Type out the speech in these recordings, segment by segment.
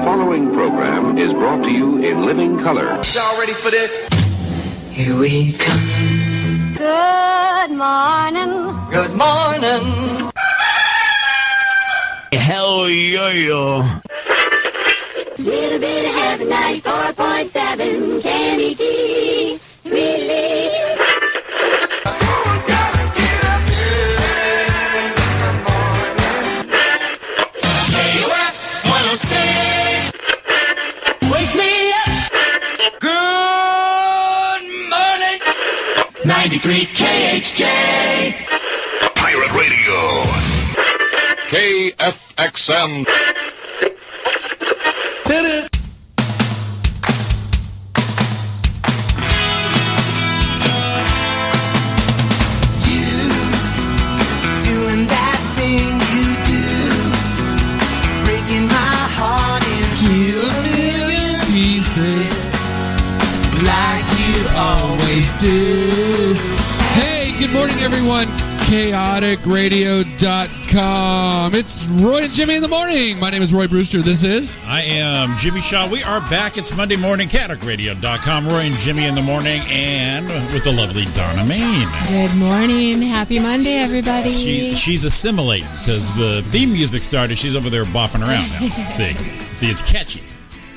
following program is brought to you in living color. Y'all ready for this? Here we come. Good morning. Good morning. Hell yeah. Little bit of heaven, 94.7 KMET. Really. KUS 106. Wake me up. Good morning. 93 KHJ. Pirate Radio. KFXM. Hit it. Doing that thing you do, breaking my heart into a million pieces, like you always do. Hey, good morning, everyone. ChaoticRadio.com. It's Roy and Jimmy in the morning. My name is Roy Brewster. This is... I am Jimmy Shaw. We are back. It's Monday morning. ChaoticRadio.com. Roy and Jimmy in the morning, and with the lovely Donna Main. Good morning. Happy Monday, everybody. She's assimilating because the theme music started. She's over there bopping around now. See, it's catchy.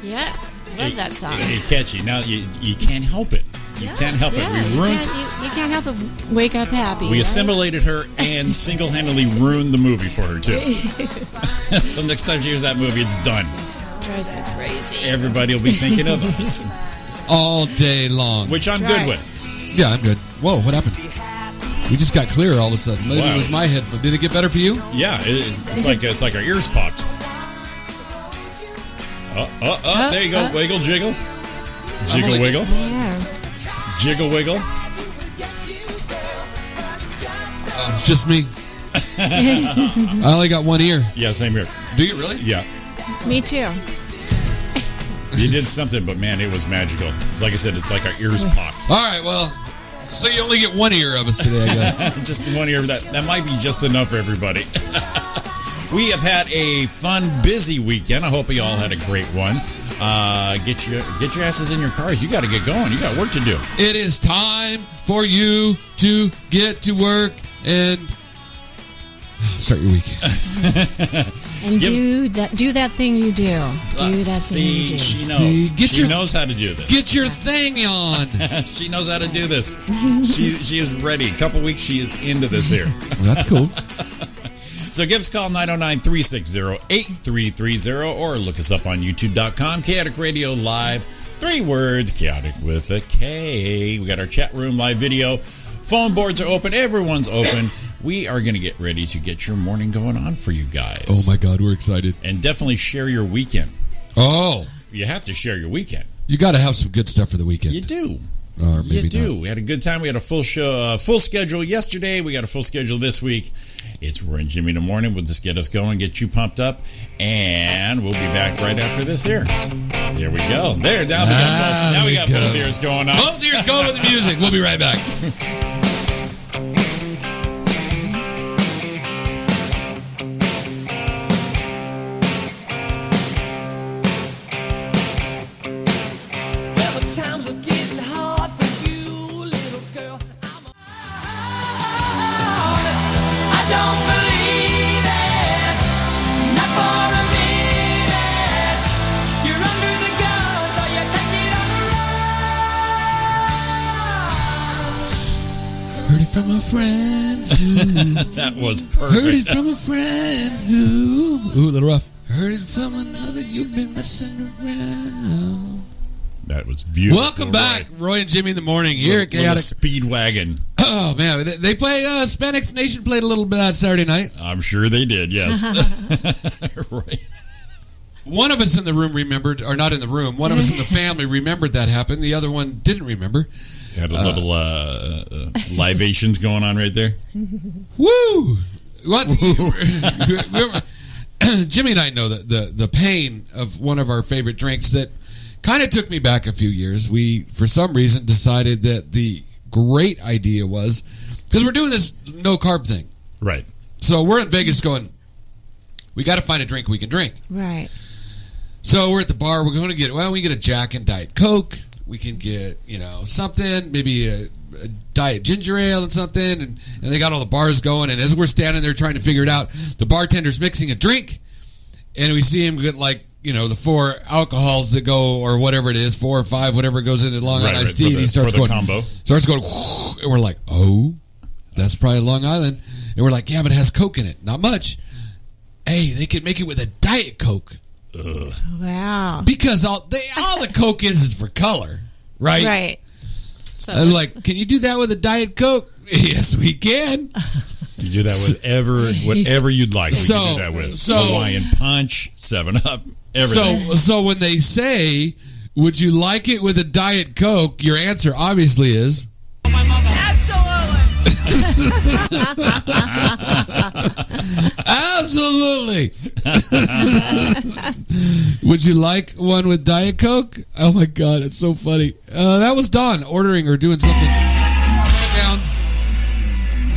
Yes, love that song. It's catchy. Now you can't help it. You can't help it. You can't help but wake up happy. We assimilated her and single-handedly ruined the movie for her, too. So next time she hears that movie, it's done. It drives me crazy. Everybody will be thinking of us. All day long. Which I'm good with. Yeah, I'm good. Whoa, what happened? We just got clear all of a sudden. Maybe Wow. it was my headphone. Did it get better for you? Yeah, it's like our ears popped. There you go. Wiggle, jiggle. Jiggle, wiggle. Yeah. Jiggle, wiggle. It's just me. I only got one ear. Yeah, same here. Do you really? Yeah. Me too. You did something, but man, it was magical. It's like I said, it's like our ears popped. All right, well, so you only get one ear of us today, I guess. Just one ear. That might be just enough for everybody. We have had a fun, busy weekend. I hope you all had a great one. Get your asses in your cars. You got to get going. You got work to do. It is time for you to get to work and start your week. And do that thing you do. Do that thing you do. She knows. She knows how to do this. Get your thing on. She knows how to do this. She is ready. A couple weeks, she is into this here. Well, that's cool. So give us a call, 909-360-8330, or look us up on YouTube.com, Chaotic Radio Live. 3 words, Chaotic with a K. We got our chat room live video. Phone boards are open. Everyone's open. We are going to get ready to get your morning going on for you guys. Oh, my God, we're excited. And definitely share your weekend. Oh. You have to share your weekend. You got to have some good stuff for the weekend. You do. Or maybe you do. Not. We had a good time. We had a full show, full schedule yesterday. We got a full schedule this week. It's Roy and Jimmy in the morning. We'll just get us going, get you pumped up, and we'll be back right after this here. There we go. There, now we got both ears going on. Both ears going with the music. We'll be right back. From a friend who that was perfect. Heard it from a friend who a little rough. Heard it from another you've been messing around. That was beautiful. Welcome back, Roy and Jimmy in the morning here at Chaotic Speedwagon. Oh man, they played Spanish Nation played a little bit on Saturday night. I'm sure they did. Yes. Right. One of us in the room remembered, or not in the room. One of us in the family remembered that happened. The other one didn't remember. Had a little libations going on right there. Woo! What? Jimmy and I know the pain of one of our favorite drinks that kind of took me back a few years. We, for some reason, decided that the great idea was, because we're doing this no-carb thing. Right. So we're in Vegas going, we got to find a drink we can drink. Right. So we're at the bar. We're going to get, we get a Jack and Diet Coke. We can get, something, maybe a Diet Ginger Ale and something. And they got all the bars going. And as we're standing there trying to figure it out, the bartender's mixing a drink. And we see him get the 4 alcohols that go, or whatever it is, 4 or 5, whatever goes into Long Island iced tea. And he starts going, combo. Starts going, and we're like, oh, that's probably Long Island. And we're like, yeah, but it has Coke in it. Not much. Hey, they could make it with a Diet Coke. Ugh. Wow. Because all the Coke is for color, right? Right. So I'm like, can you do that with a Diet Coke? Yes, we can. You do that with whatever you'd like. We can do that with Hawaiian Punch, 7-Up, everything. So when they say, would you like it with a Diet Coke? Your answer obviously is... Absolutely. Would you like one with Diet Coke? Oh my God, it's so funny. That was Dawn ordering or doing something. Stand down.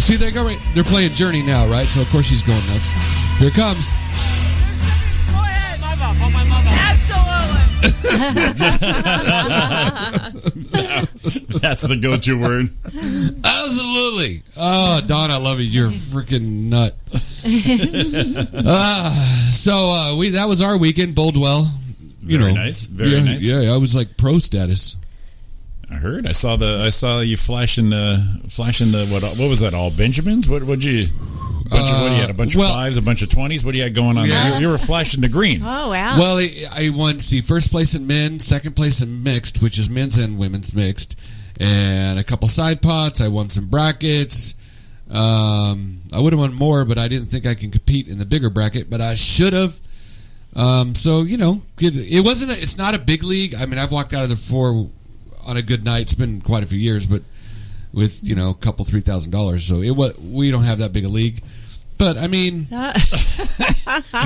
See, they're playing Journey now, right? So of course she's going nuts. Here it comes. Go ahead, Absolutely. That's the go-to word. Absolutely. Oh, Don, I love you. You're a freaking nut. That was our weekend. Bowled Very nice. Very nice. Yeah, I was like pro status. I heard. I saw you flashing the what was that? All Benjamins? What you had? A bunch of 5s, a bunch of 20s. What do you had going on there? You were flashing the green. Oh wow! Well, I won first place in men, second place in mixed, which is men's and women's mixed, and a couple side pots. I won some brackets. I would have won more, but I didn't think I can compete in the bigger bracket, but I should have. It wasn't. It's not a big league. I mean, I've walked out of the 4 on a good night. It's been quite a few years, but with a couple $3,000. So we don't have that big a league. But I mean,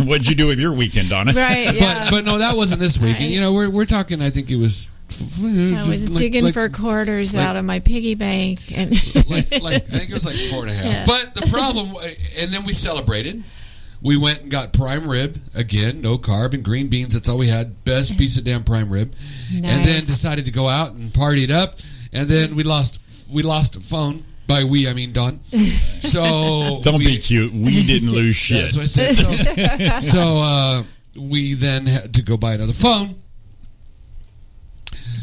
what'd you do with your weekend, Donna? Right. Yeah. But no, that wasn't this weekend. Right. We're talking. I think it was. I was digging for quarters out of my piggy bank, and I think it was like 4.5. Yeah. But the problem, and then we celebrated. We went and got prime rib again, no carb and green beans. That's all we had. Best piece of damn prime rib. Nice. And then decided to go out and party it up. And then we lost a phone. By we, I mean Don. So don't be cute. We didn't lose shit. That's what I said. So we then had to go buy another phone.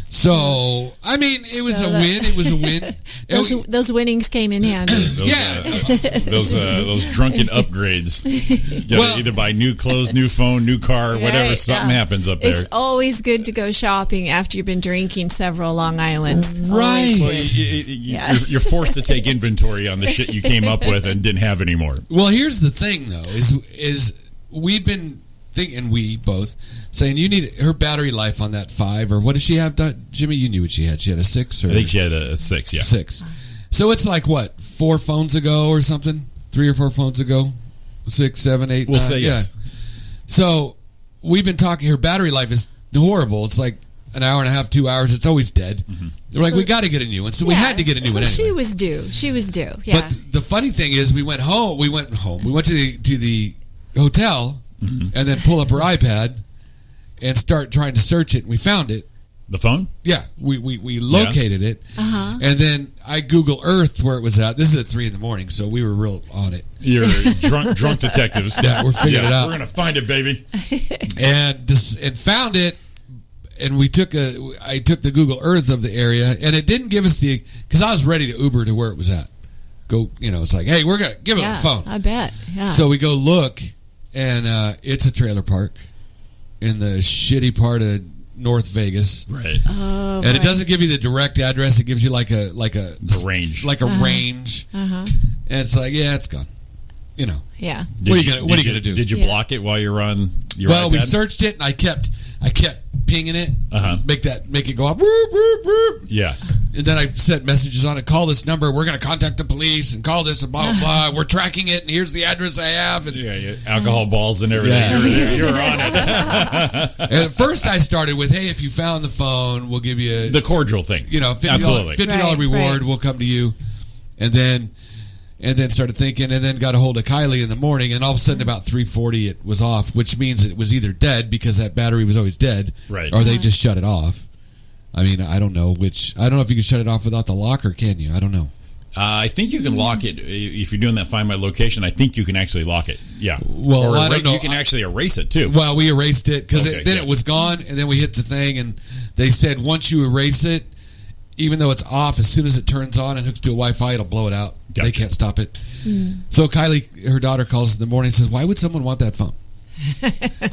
So I mean, it was a win. It was a win. Those winnings came in handy. Those drunken upgrades. You gotta either buy new clothes, new phone, new car, whatever. Right, something happens up there. It's always good to go shopping after you've been dringking several Long Islands. Right. Well, you're forced to take inventory on the shit you came up with and didn't have anymore. Well, here's the thing, though, is we've been thinking, we both saying you need her battery life on that 5, or what does she have? Jimmy, you knew what she had. She had a 6, or I think she had a 6. Yeah, 6. So it's like what, 4 phones ago or something? 3 or 4 phones ago? 6, 7, 8. We'll 9, say yes. So we've been talking. Her battery life is horrible. It's like an hour and a half, 2 hours. It's always dead. Mm-hmm. They're like, we got to get a new one. So we had to get a new one anyway. She was due. Yeah. But the funny thing is, we went home. We went to the hotel, mm-hmm. and then pull up her iPad and start trying to search it. And we found it. The phone? Yeah, we located it, and then I Google Earthed where it was at. This is at 3 a.m, so we were real on it. You're drunk detectives. Yeah, we're figuring it out. We're gonna find it, baby. and found it, and I took the Google Earth of the area, and it didn't give us because I was ready to Uber to where it was at. Go, it's like, hey, we're gonna give it a phone. I bet. Yeah. So we go look, and it's a trailer park in the shitty part of North Vegas, right? Oh, and it doesn't give you the direct address; it gives you like a range, like a range. And it's like, yeah, it's gone. Yeah. What are you gonna do? Did you block it while you're on your iPad? We searched it, and I kept pinging it. Make it go up. Yeah. And then I sent messages on it. Call this number. We're going to contact the police and call this and blah blah blah. We're tracking it, and here's the address I have. And, alcohol balls and everything. Yeah. You're on it. And at first, I started with, "Hey, if you found the phone, we'll give you the cordial thing. $50 reward. We'll come to you." And then and then started thinking, and then got a hold of Kylie in the morning, and all of a sudden about 3:40 it was off, which means it was either dead because that battery was always dead, Right. or they just shut it off. I mean, I don't know if you can shut it off without the lock, or can you? I don't know. I think you can lock it if you're doing that Find My Location. I think you can actually lock it. Yeah. Well, or I don't know. You can actually erase it too. Well, we erased it because Okay, then good. it was gone, and then we hit the thing, and they said once you erase it, even though it's off, as soon as it turns on and hooks to a Wi-Fi, it'll blow it out. Gotcha. They can't stop it. So Kylie, her daughter, calls in the morning and says, "Why would someone want that phone?"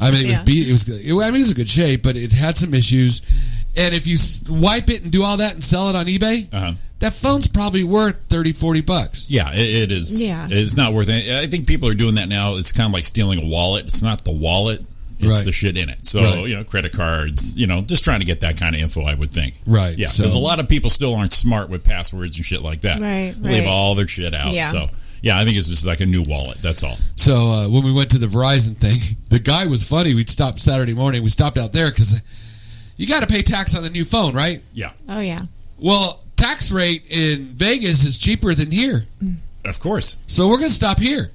I mean, it was in good shape, but it had some issues. And if you wipe it and do all that and sell it on eBay, that phone's probably worth $30-$40. Yeah, it is. Yeah. It's not worth it. I think people are doing that now. It's kind of like stealing a wallet. It's not the wallet. It's Right. the shit in it. So, Right. credit cards, just trying to get that kind of info, I would think. Right. Yeah, So- because a lot of people still aren't smart with passwords and shit like that. Right, They leave right. all their shit out. Yeah. So, yeah, I think it's just like a new wallet. That's all. So when we went to the Verizon thing, the guy was funny. We'd stopped Saturday morning. We stopped out there because you got to pay tax on the new phone, right? Yeah. Oh, yeah. Well, tax rate in Vegas is cheaper than here. Of course. So we're going to stop here.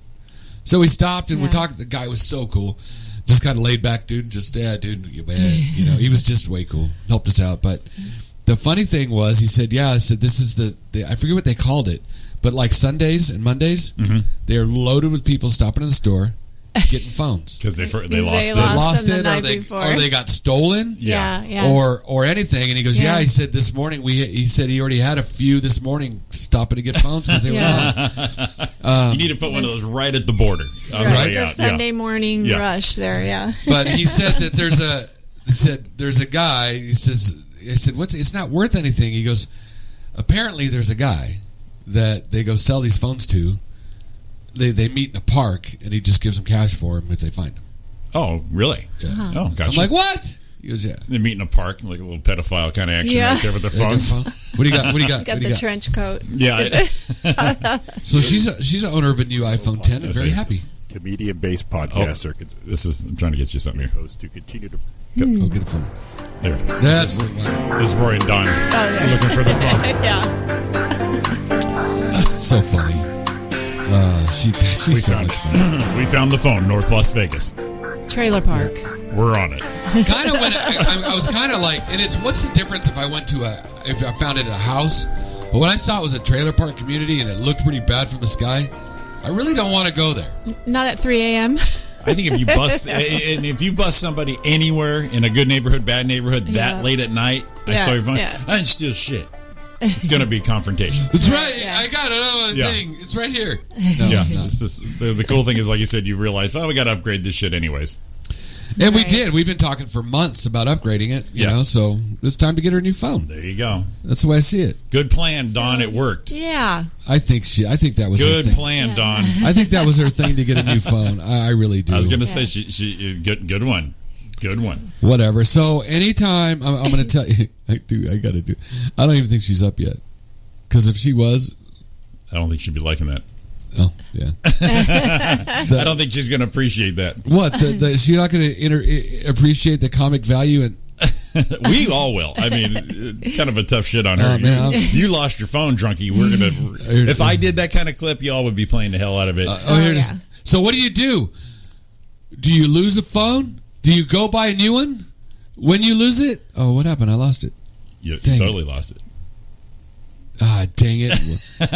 So we stopped and we Yeah. talked. The guy was so cool. Just kind of laid back, dude. Just, dude, you man. He was just way cool. Helped us out. But the funny thing was, he said, this is the I forget what they called it, but like Sundays and Mondays, they're loaded with people stopping in the store, getting phones. Because they They lost it. lost them the or night they before. or they got stolen. Yeah. Or anything, and he goes, Yeah. He said this morning he said he already had a few this morning stopping to get phones because they were Yeah. gone. You need to put one of those right at the border. On the Right, way the out. Sunday morning Yeah. rush there, yeah. But he said that there's a guy. He says, I said, it's not worth anything. He goes, apparently there's a guy that they go sell these phones to. They meet in a park, and he just gives them cash for them if they find them. Oh, really? Yeah. Oh, I'm gotcha. like, what? He goes, yeah. They meet in a park, like a little pedophile kind of action Yeah. right there with their They got phones. phone? What do you got? What do you got? Got What do the you got? trench coat. Yeah. So she's an owner of a new iPhone 10 and very happy. Comedian-based podcaster I'm trying to get you something here. host to continue to Go get a phone. There. That's the one. This is Roy and Don looking for the phone. Yeah. So funny. She's so much fun. We found the phone, North Las Vegas. Trailer park. We're on it. Kind of when I was kind of like, and it's what's the difference if I went to if I found it at a house, but when I saw it was a trailer park community and it looked pretty bad from the sky, I really don't want to go there. Not at 3 a.m. I think if you bust somebody anywhere in a good neighborhood, bad neighborhood, Yeah. that late at night, I Yeah, saw your phone. yeah. I didn't steal shit. It's going to be confrontation. It's right. Yeah. I got another Yeah. thing. It's right here. No, Yeah. it's not. It's just, the cool thing is, like you said, you realize, we got to upgrade this shit anyways. And we Right. did. We've been talking for months about upgrading it. You Yeah. know, so it's time to get her a new phone. There you go. That's the way I see it. Good plan, Don. It worked. Yeah. I think that was her Good thing. plan, Don. I think that was her thing to get a new phone. I really do. I was going to say, she good one. Good one. Whatever. So anytime I'm going to tell you, I got to do. I don't even think she's up yet. Because if she was, I don't think she'd be liking that. oh yeah. I don't think she's going to appreciate that. What? She's not going to appreciate the comic value and. We all will. I mean, kind of a tough shit on her. Oh, man, you lost your phone, drunkie. We're gonna. If I did that kind of clip, y'all would be playing the hell out of it. Here it is. So what do you do? Do you lose a phone? Do you go buy a new one? When you lose it, oh, what happened? I lost it. You Dang totally lost it. Ah, dang it!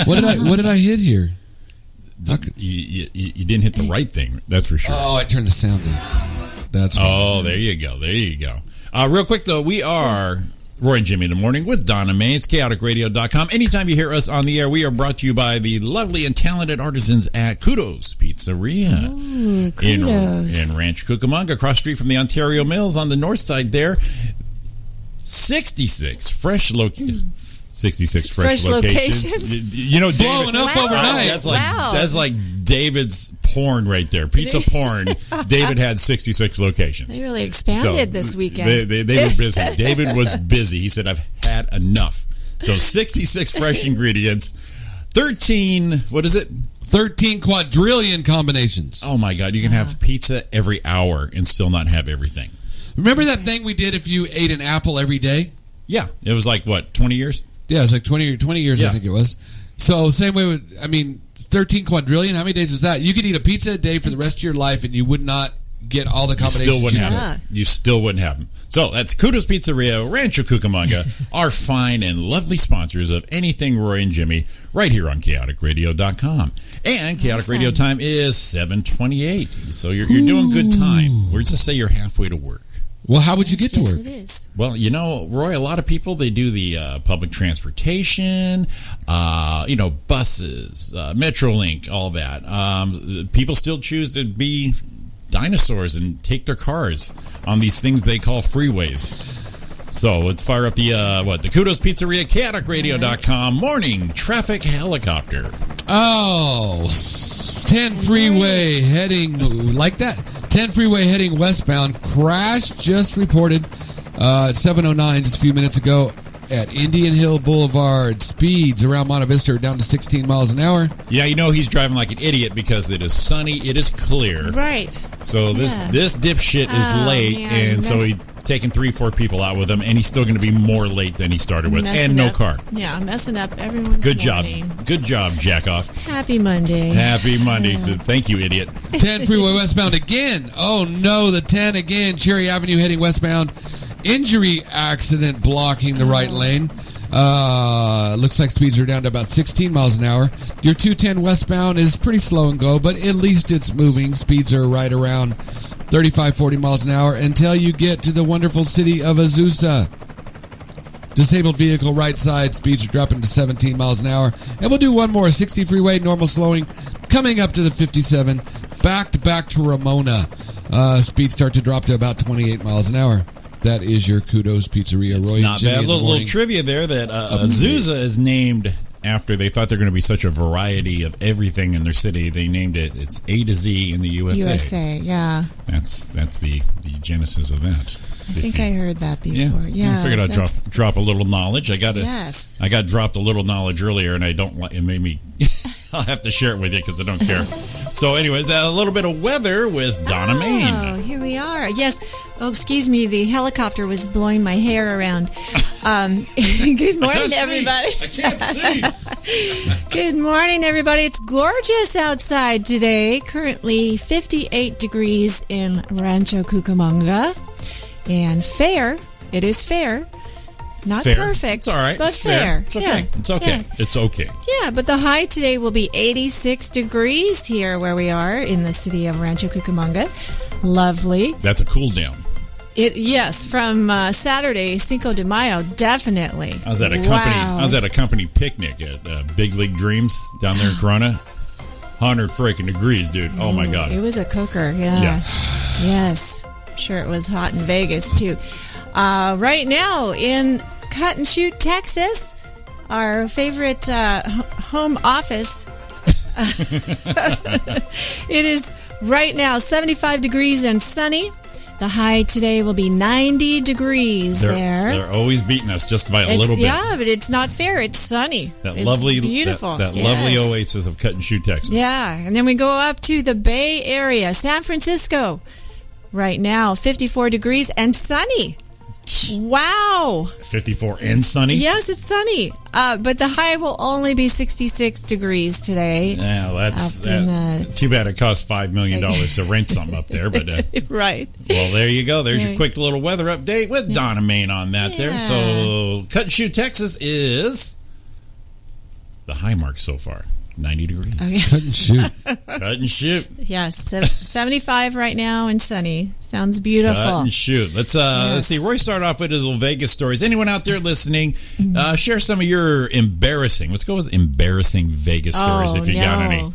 What did I hit here? You didn't hit the right thing. That's for sure. Oh, I turned the sound in. That's why. Oh, there you go. There you go. Real quick, though, we are Roy and Jimmy in the morning with Donna May. It's chaoticradio.com. Anytime you hear us on the air, we are brought to you by the lovely and talented artisans at Kudos Pizzeria. Ooh, kudos. In Ranch Cucamonga, across the street from the Ontario Mills on the north side there. 66 fresh locations. You know, David, Blowing up overnight. That's like David's porn right there. Pizza porn. David had 66 locations. They really expanded this weekend. They were busy. David was busy. He said, I've had enough. So 66 fresh ingredients. 13, what is it? 13 quadrillion combinations. Oh my God, you can have pizza every hour and still not have everything. Remember that thing we did if you ate an apple every day? Yeah. It was like, what, 20 years? Yeah, it was like 20 years, Yeah. I think it was. So same way with, 13 quadrillion. How many days is that? You could eat a pizza a day for the rest of your life, and you would not get all the combinations. You still wouldn't have them. So that's Kudos Pizzeria, Rancho Cucamonga, our fine and lovely sponsors of anything Roy and Jimmy, right here on chaoticradio.com. And Chaotic Radio time is 7:28. So you're doing good time. We're just say you're halfway to work. Well, how would you get to work? Yes, it is. Well, Roy, a lot of people, they do the public transportation, buses, Metrolink, all that. People still choose to be dinosaurs and take their cars on these things they call freeways. So let's fire up the Kudos Pizzeria, chaoticradio.com morning traffic helicopter. Oh, 10 freeway heading like that. 10 freeway heading westbound. Crash just reported at 7:09 just a few minutes ago at Indian Hill Boulevard. Speeds around Monte Vista are down to 16 miles an hour. Yeah, he's driving like an idiot because it is sunny, it is clear. Right. So this dipshit is late, and so he's taking 3-4 people out with him, and he's still going to be more late than he started with, and no car. Yeah, messing up everyone's Good morning. job. Good job, Jackoff. Happy Monday. Happy Monday. Thank you, idiot. 10 freeway westbound again. Oh, no, the 10 again. Cherry Avenue heading westbound. Injury accident blocking the right lane. Looks like speeds are down to about 16 miles an hour. Your 210 westbound is pretty slow and go, but at least it's moving. Speeds are right around 35, 40 miles an hour until you get to the wonderful city of Azusa. Disabled vehicle right side, speeds are dropping to 17 miles an hour. And we'll do one more, 60 freeway, normal slowing, coming up to the 57, back to Ramona. Speeds start to drop to about 28 miles an hour. That is your Kudos Pizzeria, Roy. It's not bad. Little trivia there that Azusa is named after they thought they're going to be such a variety of everything in their city. They named it. It's A to Z in the USA. Yeah. That's the genesis of that. I think I heard that before. Yeah. I figured I'd drop a little knowledge. I got dropped a little knowledge earlier, and I don't like. It made me. I'll have to share it with you because I don't care. So, anyways, a little bit of weather with Donna Main. Oh, here we are. Yes. Oh, excuse me. The helicopter was blowing my hair around. Good morning, everybody. I can't see. Good morning, everybody. It's gorgeous outside today. Currently 58 degrees in Rancho Cucamonga. And fair. It is fair. Not fair. Perfect. It's all right. But it's fair. It's okay. Yeah. It's okay. Yeah. It's okay. Yeah, but the high today will be 86 degrees here where we are in the city of Rancho Cucamonga. Lovely. That's a cool down. Yes, from Saturday, Cinco de Mayo, definitely. I was at a company picnic at Big League Dreams down there in Corona. 100 freaking degrees, dude. Oh my God. It was a cooker, yeah. Yes. I'm sure it was hot in Vegas too. Right now in Cotton Chute, Texas, our favorite home office. It is right now 75 degrees and sunny. The high today will be 90 degrees there. They're always beating us just by a little bit. Yeah, but it's not fair. It's sunny. It's lovely, beautiful. That lovely oasis of Cotton Chute, Texas. Yeah, and then we go up to the Bay Area, San Francisco. Right now, 54 degrees and sunny. Wow. 54 and sunny? Yes, it's sunny. But the high will only be 66 degrees today. Yeah, that's too bad it cost $5 million to rent something up there. But right. Well, there you go. There's your quick little weather update with Donna Main on that there. So, Cotton Chute, Texas is the high mark so far. 90 degrees. Okay. Cut and shoot. Yes, 75 right now and sunny. Sounds beautiful. Cut and shoot. Let's see. Roy started off with his little Vegas stories. Anyone out there listening, share some of your embarrassing. Let's go with embarrassing Vegas stories if you got any.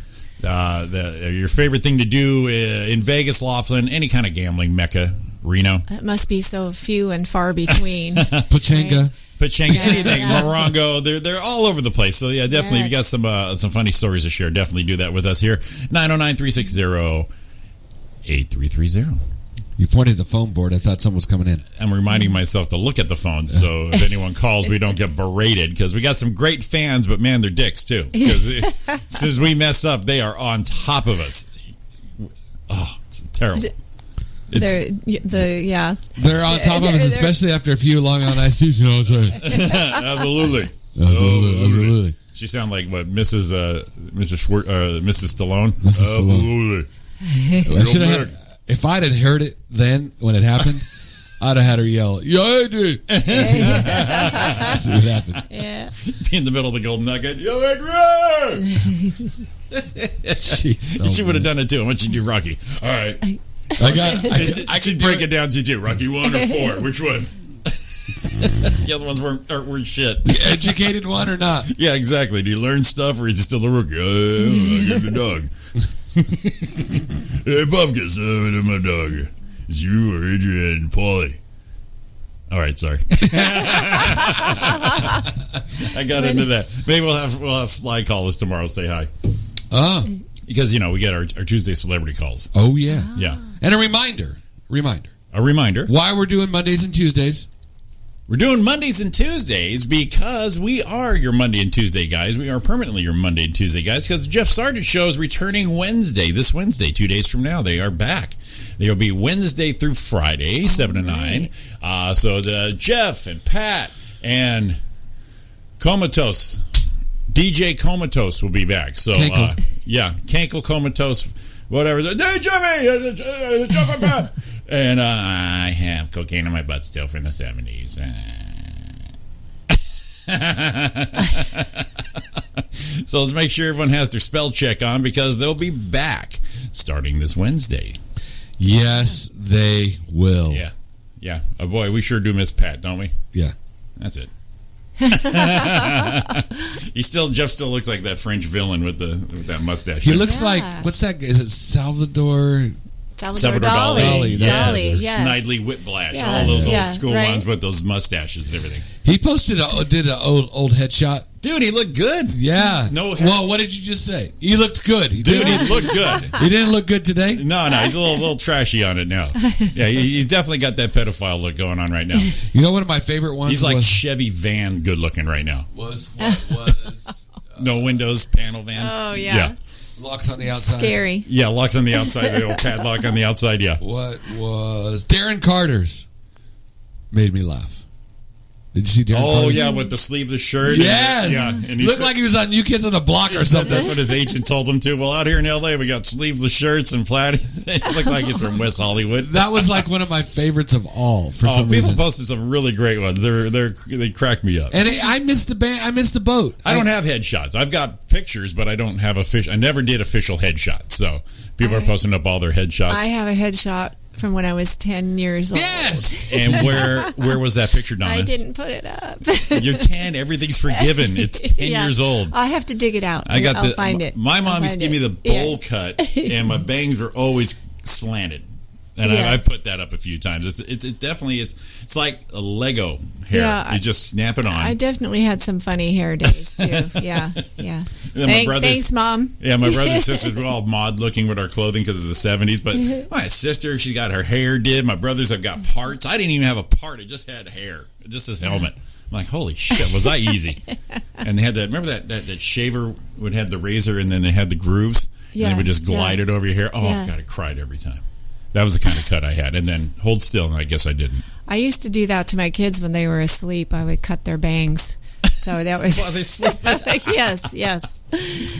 Your favorite thing to do in Vegas, Laughlin, any kind of gambling mecca, Reno. It must be so few and far between. Pachanga. Right? Pachanga, anything, Morongo, they're all over the place. So yeah, definitely, if you got some funny stories to share, definitely do that with us here. 909-360-8330. You pointed at the phone board. I thought someone was coming in. I'm reminding myself to look at the phone, so if anyone calls, we don't get berated, because we got some great fans, but man, they're dicks too. Because as soon as we mess up, they are on top of us. Oh, it's terrible. They're on top of us, especially after a few long on ice teas. Absolutely. She sounded like what Mrs. Stallone. Mrs. Stallone. I should have had. If I'd had heard it then when it happened, I'd have had her yell, "Yeah, Adrian!" See what happened. Yeah. Be in the middle of the Golden Nugget. Yo, Adrian! She would have done it too. I want you to do Rocky. All right. I could break it down to two. Rocky 1 or 4. Which one? The other ones weren't shit. The educated one or not? Yeah, exactly. Do you learn stuff or is it still a rookie? I'm the dog. Hey, Pumpkins, I'm my dog. It's you or Adrian and Paulie. All right, sorry. I got into that. Maybe we'll have Sly call us tomorrow. Say hi. Oh, because we get our Tuesday celebrity calls. Oh yeah, yeah. And a reminder. A reminder. Why we're doing Mondays and Tuesdays. We're doing Mondays and Tuesdays because we are your Monday and Tuesday guys. We are permanently your Monday and Tuesday guys because the Jeff Sargent Show is returning this Wednesday, 2 days from now. They are back. They'll be Wednesday through Friday, 7 to 9. So Jeff and Pat and Comatose, DJ Comatose will be back. So, Cankle Comatose, whatever. Hey, Jimmy! Jeff and Pat! And I have cocaine in my butt still from the 70s. So let's make sure everyone has their spell check on because they'll be back starting this Wednesday. Yes, they will. Yeah. Oh boy, we sure do miss Pat, don't we? Yeah. That's it. Jeff still looks like that French villain with that mustache. He looks like, what's that? Is it Salvador Dali. Dali, yes. Snidely Whiplash. All those old school ones with those mustaches and everything. He did an old headshot. Dude, he looked good. Yeah. No. Well, what did you just say? He looked good. He looked good. He didn't look good today? No, he's a little trashy on it now. Yeah, he's definitely got that pedophile look going on right now. You know, one of my favorite ones. He's like Chevy van good looking right now. Was no windows panel van. Oh yeah. Locks on the outside. Scary. Yeah, locks on the outside. The old padlock on the outside. Yeah. What was Darren Carter's? Made me laugh. Did you see Darren Carter's? Oh yeah, with the sleeveless shirt. Yes. And he looked like he was on New Kids on the Block or something. That's what his agent told him to. Well, out here in L.A., we got sleeveless shirts and plaid. It looked like he's from West Hollywood. That was like one of my favorites of all. For some reason, people posted some really great ones. They cracked me up. And I missed the band. I missed the boat. I don't have headshots. I've got pictures, but I don't have I never did official headshots. So people are posting up all their headshots. I have a headshot from when I was 10 years old. Yes. And where was that picture, Donna? I didn't put it up. You're 10. Everything's forgiven. It's 10 years old. I have to dig it out. I'll find it. My mom used to give me the bowl cut, and my bangs were always slanted. And I've put that up a few times. It's definitely it's like a Lego hair. Yeah, you just snap it on. I definitely had some funny hair days too. Yeah. Thanks, Mom. Yeah, my brothers and sisters were all mod looking with our clothing because of the 70s. But my sister, she got her hair did. My brothers have got parts. I didn't even have a part. It just had hair. Just this helmet. I'm like, holy shit, was I easy? And they had that. Remember that shaver would have the razor and then they had the grooves. Yeah, and they would just glide it over your hair. Oh God, I cried every time. That was the kind of cut I had. And then hold still, and I guess I didn't. I used to do that to my kids when they were asleep. I would cut their bangs. So that was... While they sleep. Yes.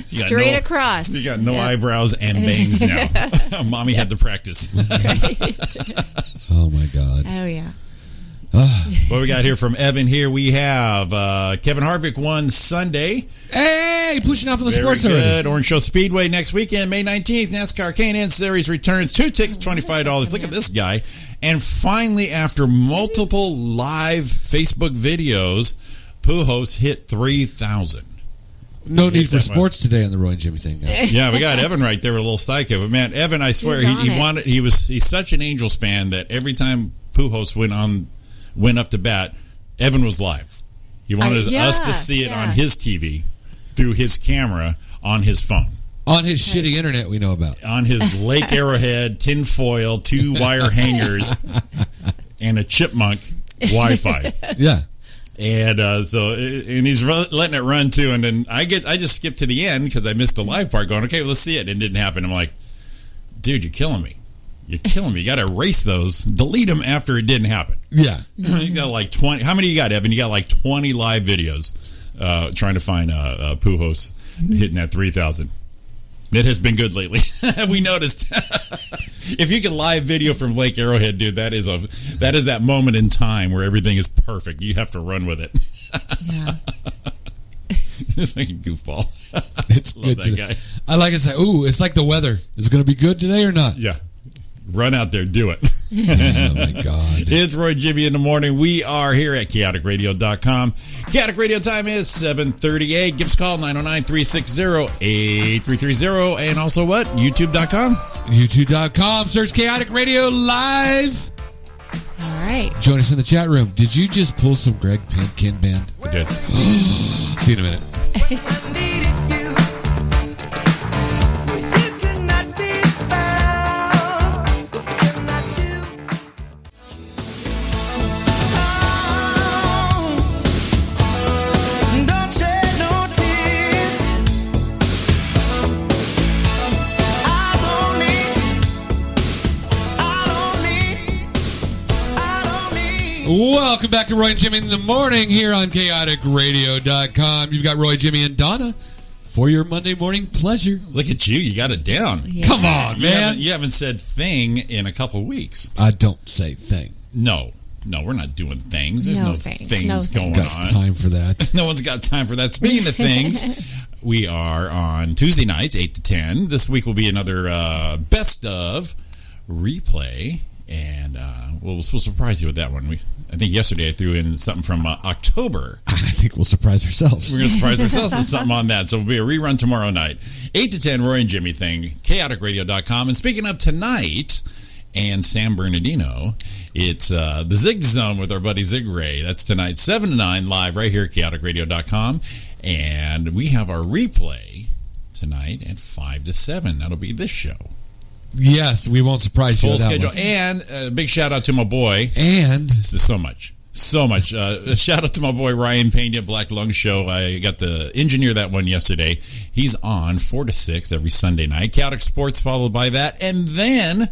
Straight across. You got no eyebrows and bangs now. Mommy had to practice. Right. Oh, my God. Oh, yeah. What we got here from Evan here, we have Kevin Harvick won Sunday. Hey, pushing off on the Very sports good. already. Orange Show Speedway next weekend, May 19th. NASCAR K&N Series returns. 2 tickets, $25. Look at this guy. And finally, after multiple live Facebook videos, Pujols hit 3,000. No need for sports today on the Roy and Jimmy thing now. Yeah, we got Evan right there with a little psycho. But man, Evan, I swear, he's such an Angels fan that every time Pujols went up to bat, Evan was live. He wanted us to see it on his TV through his camera on his phone. On his shitty internet we know about. On his Lake Arrowhead, tinfoil, 2 wire hangers, and a chipmunk Wi-Fi. Yeah. And and he's letting it run too. And then I just skipped to the end because I missed the live part going, okay, well, let's see it. And it didn't happen. I'm like, dude, you're killing me. You're killing me. You got to erase those. Delete them after it didn't happen. Yeah. You got like 20. How many you got, Evan? You got like 20 live videos trying to find Pujols hitting that 3,000. It has been good lately. We noticed. If you can live video from Lake Arrowhead, dude, that is that moment in time where everything is perfect. You have to run with it. Yeah. It's like a goofball. It's Love good that guy. I like it. Say, ooh, it's like the weather. Is it going to be good today or not? Yeah. Run out there, do it. Oh my God. It's Roy Jimmy in the morning. We are here at chaoticradio.com. Chaotic Radio time is 7:38. Give us a call, 909-360-8330. And also what? YouTube.com. YouTube.com. Search Chaotic Radio Live. All right. Join us in the chat room. Did you just pull some Greg Pinkin band? I did. See you in a minute. Welcome back to Roy and Jimmy in the morning here on chaoticradio.com. You've got Roy, Jimmy, and Donna for your Monday morning pleasure. Look at you. You got it down. Yeah. Come on, man. You haven't said thing in a couple weeks. I don't say thing. No, we're not doing things. There's No no things. things No going Got on. time for that. No one's got time for that. Speaking of things, we are on Tuesday nights, 8 to 10. This week will be another best of replay. And we'll surprise you with that one. I think yesterday I threw in something from October. I think we'll surprise ourselves. We're going to surprise ourselves with something on that. So it'll be a rerun tomorrow night. 8 to 10, Roy and Jimmy thing, chaoticradio.com. And speaking of tonight and San Bernardino, it's the Zig Zone with our buddy Zig Ray. That's tonight, 7 to 9, live right here at chaoticradio.com. And we have our replay tonight at 5 to 7. That'll be this show. Yes, we won't surprise you Full with that schedule. one. And a big shout out to my boy. And So much. A shout out to my boy Ryan Pena, Black Lung Show. I got the engineer that one yesterday. He's on 4 to 6 every Sunday night. Chaotic Sports followed by that. And then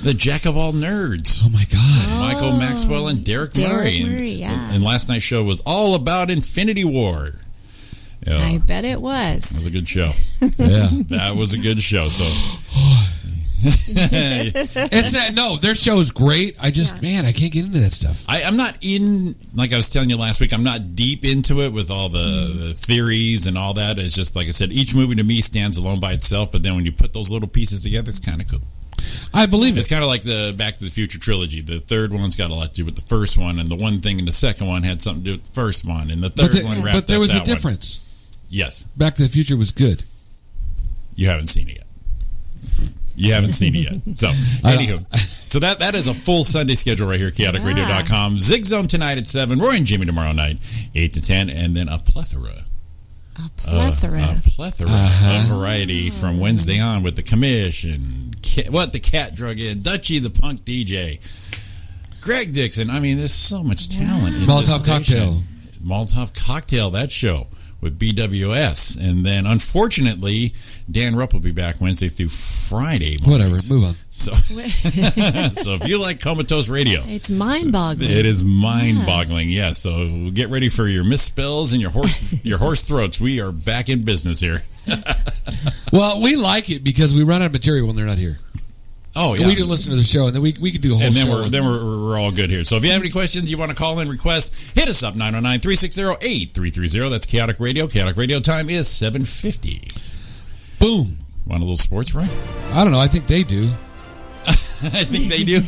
the Jack of all nerds. oh my God. Michael Maxwell and Derek Murray. Yeah. And last night's show was all about Infinity War. I bet it That was was. a good show. Yeah. That was a good show. So It's that, no, their show is great. I just, man, I can't get into that stuff. I'm not in, like I was telling you last week, I'm not deep into it with all the theories and all that. It's just, like I said, each movie to me stands alone by itself, but then when you put those little pieces together, it's kind of cool. I believe It's it. kind of like the Back to the Future trilogy. The third one's got a lot to do with the first one, and the one thing in the second one had something to do with the first one, and the third one wrapped But there up was a that one. difference. Yes. Back to the Future was good. You haven't seen it yet. You haven't seen it yet. So, anywho. So that is a full Sunday schedule right here at chaoticradio.com. Zig Zone tonight at 7. Roy and Jimmy tomorrow night, 8 to 10. And then a plethora. A plethora. A plethora of variety from Wednesday on with the commish and the cat drug in, Dutchie the punk DJ, Greg Dixon. I mean, there's so much talent. In Molotov this station. Cocktail. Molotov Cocktail, that show with BWS. And then, unfortunately, Dan Rupp will be back Wednesday through Friday mornings. Whatever, move on. So, so if you like Comatose Radio, It's mind-boggling. it is mind-boggling. Yeah. So get ready for your misspells and your horse throats. We are back in business here. Well, we like it because we run out of material when they're not here. Oh yeah. We can listen to the show, and then we can do a whole And then show. we're all good here. So if you have any questions, you want to call in, request, hit us up 909-360-8330. That's Chaotic Radio. Chaotic Radio time is 7:50. Boom. Want a little sports run? I don't know. I think they do. I think they do.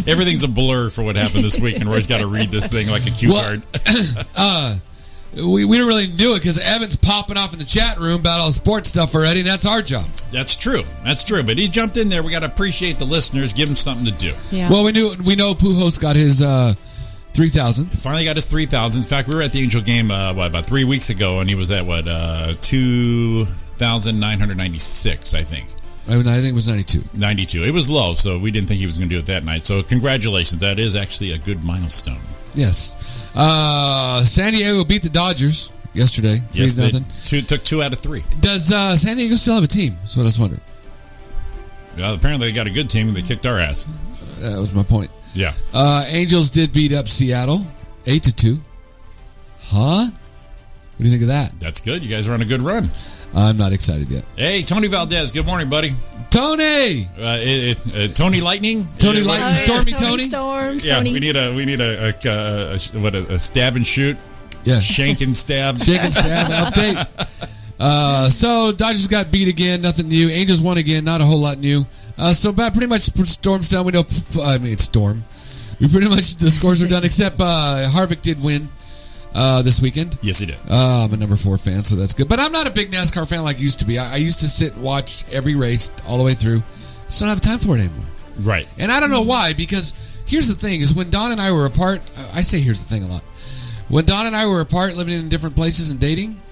Everything's a blur for what happened this week, and Roy's got to read this thing like a cue Well, card. We don't really do it because Evan's popping off in the chat room about all the sports stuff already, and that's our job. That's true. But he jumped in there. We got to appreciate the listeners. Give him something to do. Yeah. Well, we know Pujols got his 3,000th. Finally got his 3,000. In fact, we were at the Angel game about 3 weeks ago, and he was at 2,996, I think. I think it was 92. 92. It was low, so we didn't think he was going to do it that night. So congratulations. That is actually a good milestone. Yes. San Diego beat the Dodgers yesterday. 3-0. Took 2 out of 3. Does San Diego still have a team? That's what I was wondering. Well, apparently they got a good team. They kicked our ass. That was my point. Yeah. Angels did beat up Seattle 8-2. Huh? What do you think of that? That's good. You guys are on a good run. I'm not excited yet. Hey, Tony Valdez. Good morning, buddy. Tony! Tony Lightning. Tony Lightning. Stormy Tony Tony? Storm. Yeah, Tony. we need a stab and shoot. Yeah. Shank and stab. Shake and stab update. So Dodgers got beat again. Nothing new. Angels won again. Not a whole lot new. So about pretty much Storm's done. We know. It's Storm. We pretty much the scores are done. Except Harvick did win this weekend. Yes, he did. I'm a number 4 fan, so that's good. But I'm not a big NASCAR fan like I used to be. I used to sit and watch every race all the way through. Just don't have time for it anymore. Right. And I don't know why, because here's the thing, is when Dawn and I were apart, I say here's the thing a lot. When Dawn and I were apart, living in different places and dating,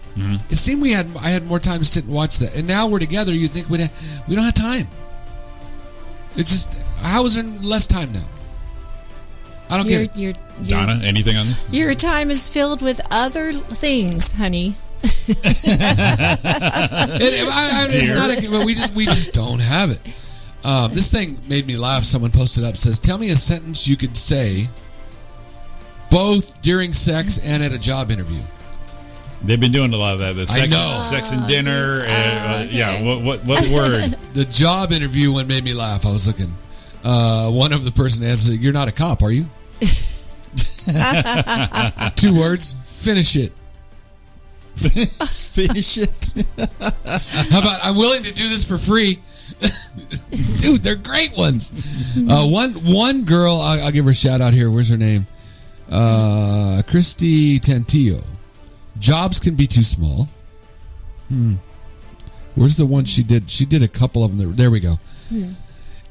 it seemed I had more time to sit and watch that. And now we're together, you think we don't have time. It's just, how is there less time now? I don't get it. Donna, anything on this? Your time is filled with other things, honey. It's not we just don't have it. This thing made me laugh. Someone posted up, says, tell me a sentence you could say both during sex and at a job interview. They've been doing a lot of that. The sex, I know. Sex and dinner. okay. Yeah. What word? The job interview one made me laugh. I was looking. One of the person answered, you're not a cop, are you? 2 words. Finish it. Finish it. How about, I'm willing to do this for free. Dude, they're great ones. One girl, I'll give her a shout out here. Where's her name? Christy Tantillo. Jobs can be too small. Where's the one she did? She did a couple of them. There we go.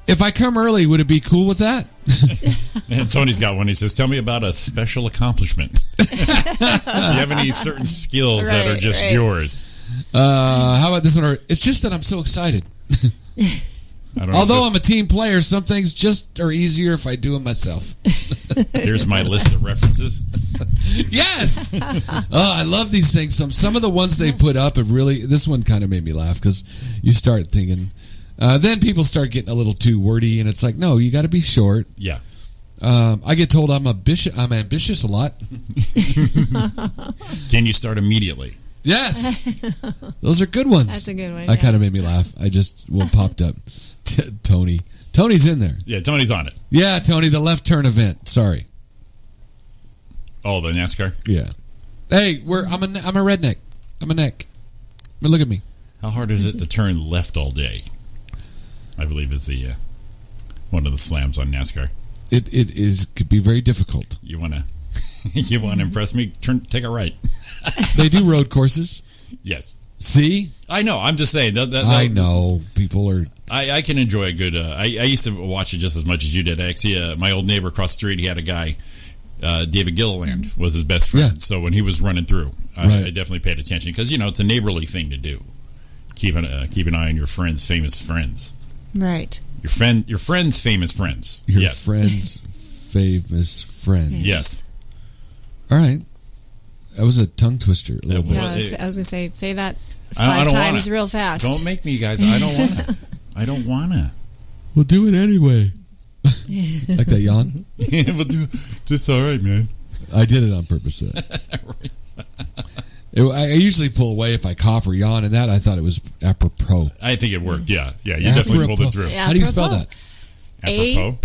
If I come early, would it be cool with that? And Tony's got one. He says, tell me about a special accomplishment. Do you have any certain skills that are just yours? How about this one? It's just that I'm so excited. I don't know. Although I'm a team player, some things just are easier if I do them myself. Here's my list of references. Yes! I love these things. Some of the ones they put up have really... This one kind of made me laugh because you start thinking... then people start getting a little too wordy, and it's like, no, you got to be short. Yeah. I get told I'm ambitious a lot. Can you start immediately? Yes. Those are good ones. That's a good one. That kind of made me laugh. I just popped up. Tony. Tony's in there. Yeah, Tony's on it. Yeah, Tony, the left turn event. Sorry. Oh, the NASCAR? Yeah. Hey, I'm a redneck. I'm a neck. But look at me. How hard is it to turn left all day? I believe is the one of the slams on NASCAR. It could be very difficult. You want to impress me? Take a right. They do road courses. Yes. See? I know. I'm just saying. I know. People are... I can enjoy a good... I used to watch it just as much as you did. Actually, my old neighbor across the street, he had a guy, David Gilliland, was his best friend. Yeah. So when he was running through, I definitely paid attention because, it's a neighborly thing to do. Keep an eye on your friends' famous friends. Right. Your friend's famous friends. Your yes. friend's famous friends. Yes. All right. That was a tongue twister a little bit. Yeah, I was going to say that I 5 don't times wanna. real fast. Don't make me, guys. I don't want to. I don't want to. We'll do it anyway. Like that yawn? Yeah, we'll do just all right, man. I did it on purpose. I usually pull away if I cough or yawn, and that I thought it was apropos. I think it worked. Yeah. You definitely pulled it through. Yeah. How do you spell that? Apropos.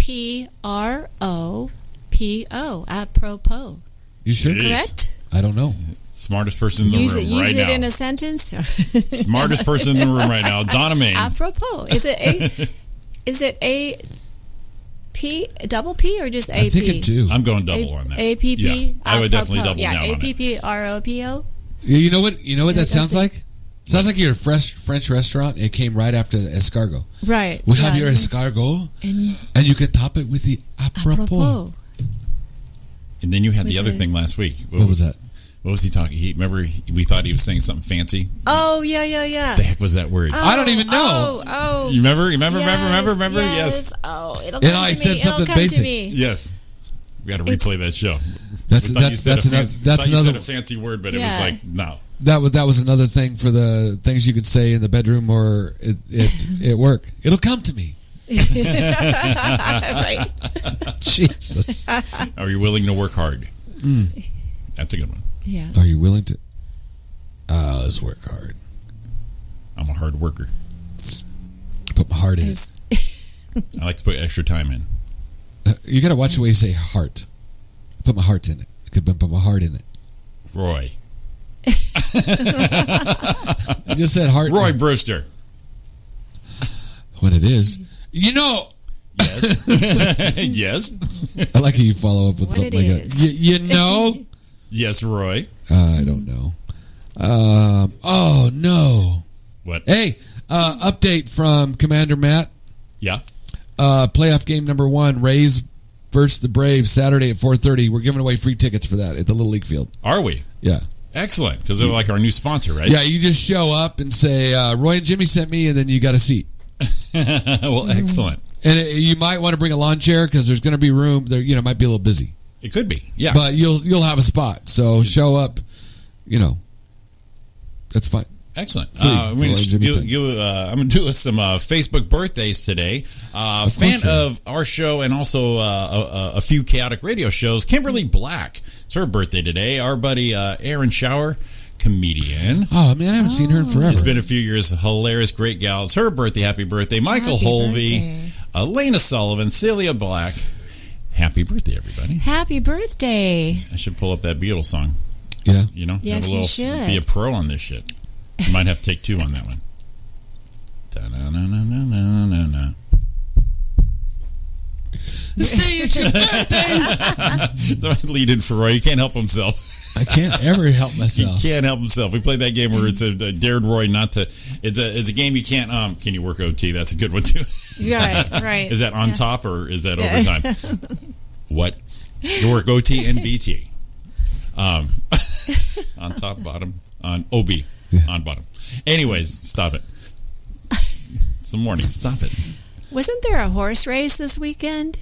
APROPO. Apropos. You sure? Jeez. Correct? I don't know. Smartest person in the Use room it, use right it now. in a sentence. Smartest person in the room right now, Donna Main. Apropos. Is it a P, double P, or just AP? I think it do. I'm going double on that. APP? Yeah, I would definitely double yeah, down on it. APPROPO? You know what? You know what that Let's sounds see. like? Sounds like you're at a French restaurant. It came right after the escargot. Right. We have yeah. your escargot, And and you can top it with the apropos. apropos. And then you had the With other the- thing last week. What was that? What was he talking? Remember we thought he was saying something fancy. Oh, yeah. What the heck was that word? I don't even know. Oh. You remember? Yes, Yes. Oh, it'll And come I to said me. something It'll come basic. to me. Yes. We got to replay that show. That's We thought you said another. You said Another. a fancy word, but it was Yeah. like no. That was another thing for the things you could say in the bedroom or at work. It'll come to me. Right. Jesus. Are you willing to work hard? That's a good one. Yeah. Are you willing to? does work hard. I'm a hard worker. Put my heart in it. I like to put extra time in. You got to watch the way you say heart. I put my heart in it. I could put my heart in it. Roy. I just said heart. Roy Brewster. When it is. You know. Yes. Yes. I like how you follow up with What something it like is. that. You know? Yes, Roy. I don't know. Oh, no. What? Hey, update from Commander Matt. Yeah. Playoff game number 1, Rays versus the Braves, Saturday at 4:30. We're giving away free tickets for that at the Little League Field. Are we? Yeah. Excellent. Because they're like our new sponsor, right? Yeah, you just show up and say, Roy and Jimmy sent me, and then you got a seat. Well, excellent. And you might want to bring a lawn chair because there's going to be room. There, might be a little busy. It could be. Yeah. But you'll have a spot. So show up, That's fine. Excellent. I'm I'm going to do some Facebook birthdays today. Fan of our show and also a few chaotic radio shows. Kimberly Black. It's her birthday today. Our buddy Aaron Shower, comedian. Oh, man, I haven't seen her in forever. It's been a few years. Hilarious, great gal. It's her birthday. Happy birthday. Michael Happy Holvey, Elena Sullivan, Celia Black. Happy birthday, everybody. Happy birthday. I should pull up that Beatles song. Yeah. Yes, have a you little, should. Be a pro on this shit. You might have to take 2 on that one. Da-na-na-na-na-na-na. Say it's your birthday. So lead in for Roy. He can't help himself. I can't ever help myself. He can't help himself. We played that game where it's dared Roy not to. It's a game you can't. Can you work OT? That's a good one too. Right. Is that on top or is that overtime? What? You work OT and BT. On top, bottom, on OB, on bottom. Anyways, stop it. It's the morning. Stop it. Wasn't there a horse race this weekend?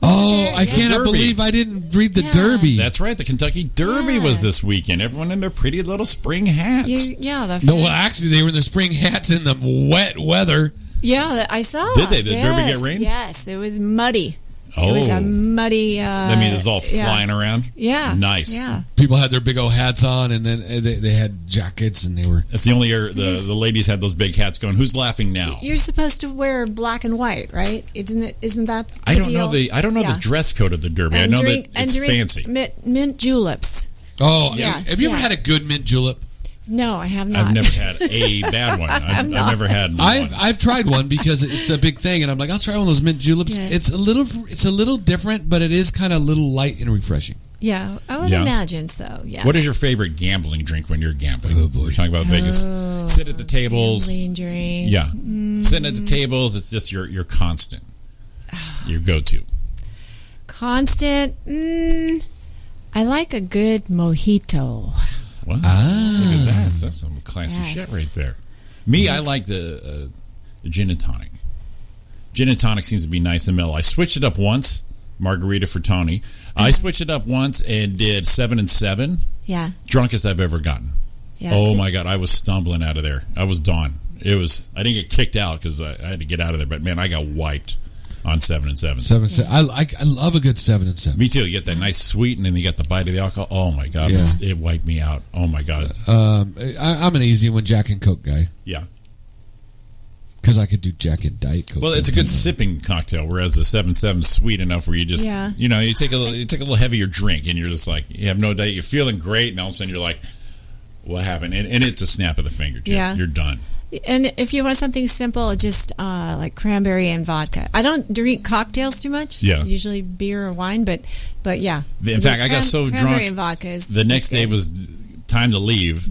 Oh, I The cannot Derby. believe I didn't read the Yeah. Derby. That's right. The Kentucky Derby was this weekend. Everyone in their pretty little spring hats. No, well, actually, they were in their spring hats in the wet weather. Yeah, I saw. Did they? Did Derby get rain? Yes, it was muddy. Oh. It was a muddy. I mean, it was all yeah. flying around. Yeah. Nice. Yeah. People had their big old hats on, and then they had jackets, and they were. That's the only year the ladies had those big hats going. Who's laughing now? You're supposed to wear black and white, right? Isn't that the I don't deal? know the Yeah. dress code of the Derby. And I know drink- that it's and drink fancy. Mint juleps. Oh, Yes. have you ever Yeah. had a good mint julep? No, I have not. I've never had a bad one. I've never had one. I've tried one because it's a big thing, and I'm like, I'll try one of those mint juleps. Yeah. It's a little different, but it is kind of a little light and refreshing. Yeah, I would Yeah. imagine so. Yes. What is your favorite gambling drink when you're gambling? Oh, boy. We're talking about Vegas. Sit at the tables. gambling drink? Yeah. Sitting at the tables, it's just your constant. Your go-to. Constant. I like a good mojito. Wow. Look at that. That's some classy Yes. shit right there. Me, I like the gin and tonic. Gin and tonic seems to be nice and mellow. I switched it up once, margarita for Tony. I switched it up once and did 7 and 7. Yeah. Drunkest I've ever gotten. Yeah. Oh my God, I was stumbling out of there. I was done. I didn't get kicked out because I had to get out of there, but man, I got wiped on 7 and 7. 7 and 7. I love a good 7 and 7. Me too. You get that nice sweet, and then you got the bite of the alcohol. Oh my God, Yeah. it wiped me out. Oh my God. I'm an easy one, Jack and Coke guy, Yeah. because I could do Jack and Diet Coke. Well, it's a good sipping cocktail, whereas the 7-7 is sweet enough where you just, Yeah. you take a little heavier drink, and you're just like, you have no doubt, you're feeling great, and all of a sudden you're like, what happened? And it's a snap of the finger, too. Yeah. You're done. And if you want something simple, just like cranberry and vodka. I don't drink cocktails too much. Yeah. Usually beer or wine, but yeah. In fact, I got so cranberry drunk, and vodka is the next day good. was time to leave,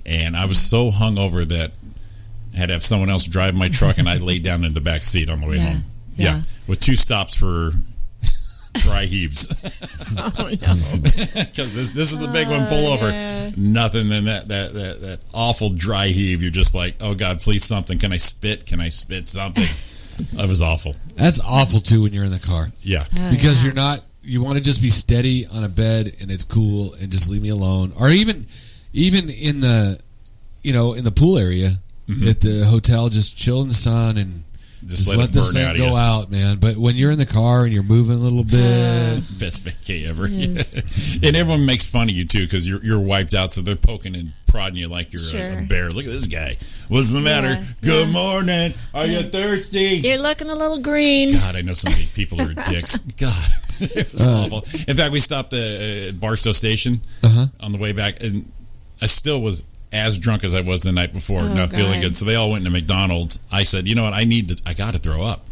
and I was so hungover that I had to have someone else drive my truck, and I laid down in the back seat on the way Yeah. home. Yeah. With 2 stops for dry heaves. Oh no. Because this is the big one. Pull over. yeah. Nothing than that awful dry heave. You're just like, oh God, please something. Can I spit? Can I spit something? That was awful. That's awful too when you're in the car, Yeah. because yeah. you're not. You want to just be steady on a bed and it's cool and just leave me alone. Or even in the in the pool area at the hotel, just chill in the sun and just let let it this burn thing out of go you. out, man. But when you're in the car and you're moving a little bit, Best vacay ever. Yes. And everyone makes fun of you too because you're wiped out, so they're poking and prodding you like you're Sure. a bear. Look at this guy. What's the matter? Yeah, Good yeah. morning. Are you thirsty? You're looking a little green. God, I know so many people who are dicks. God, it was awful. In fact, we stopped at Barstow Station on the way back, and I still was as drunk as I was the night before, not feeling God. good. So they all went to McDonald's. I said, you know what? I got to throw up.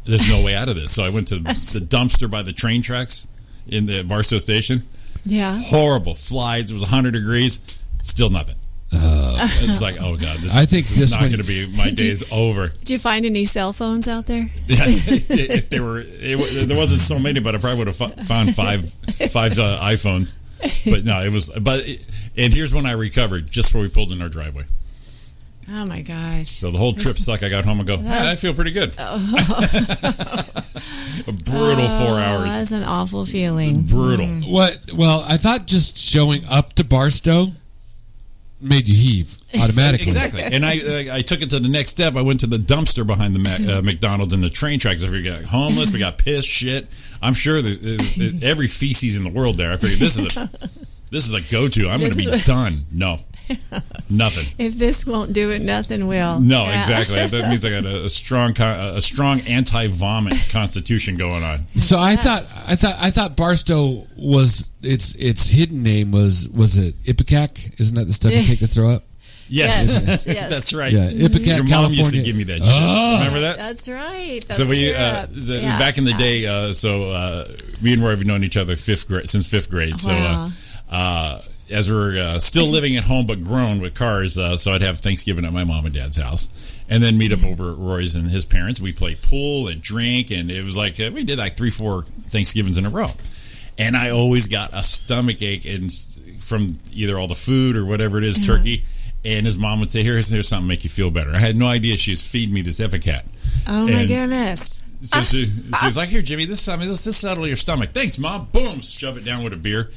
There's no way out of this. So I went to the dumpster by the train tracks in the Barstow Station. Yeah. Horrible flies. It was 100 degrees. Still nothing. It's like, oh God, I think this is this not one- going to be my days over. Did you find any cell phones out there? Yeah, if there wasn't so many, but I probably would have found five iPhones. But no, it was. And here's when I recovered, just before we pulled in our driveway. Oh my gosh. So the whole trip stuck. I got home and go, I feel pretty good. A brutal 4 hours. That's an awful feeling. Brutal. What? Well, I thought just showing up to Barstow made you heave automatically. Exactly. And I took it to the next step. I went to the dumpster behind the McDonald's and the train tracks. I figured we got homeless, we got piss, shit. I'm sure that every feces in the world there. I figured this is a go-to. I'm going to be done. No. Nothing. If this won't do it, nothing will. No, Yeah. exactly. That means I got a strong anti-vomit constitution going on. So I thought Barstow was its hidden name was it Ipecac? Isn't that the stuff you take to throw up? Yes. Yes. That's right. Yeah, Ipecac, Your mom California. used to give me that shit. Remember that? That's right. That's So we syrup. Yeah. back in the day. Me and Roy have known each other since fifth grade. So Wow. as we're still living at home but grown with cars, so I'd have Thanksgiving at my mom and dad's house, and then meet up over at Roy's and his parents. We play pool and drink, and it was like we did like 3-4 Thanksgivings in a row. And I always got a stomach ache from either all the food or whatever it is, turkey. And his mom would say, here's something to make you feel better. I had no idea she was feeding me this Ipecac. Oh my goodness. So she was like, here, Jimmy, this settle your stomach. Thanks, Mom. Boom, shove it down with a beer.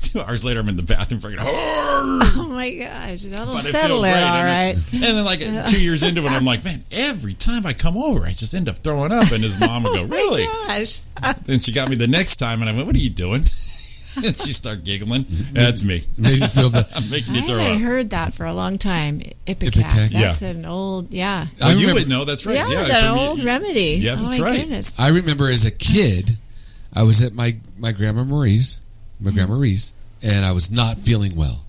2 hours later, I'm in the bathroom freaking Oh my gosh. That'll but settle it, great. all right. And then like 2 years into it, I'm like, man, every time I come over, I just end up throwing up. And his mom would go, really? Oh my gosh. Then she got me the next time, and I went, what are you doing? And she started giggling. That's me. Made you feel better. I'm making I you throw haven't up. heard that for a long time. Ipecac, Ipecac. yeah. That's an old, yeah. Oh, you remember- would know. That's right. Yeah, Yeah, it's an from- old remedy. Yeah, that's oh my right. goodness. I remember as a kid, I was at my grandma Marie's, and I was not feeling well,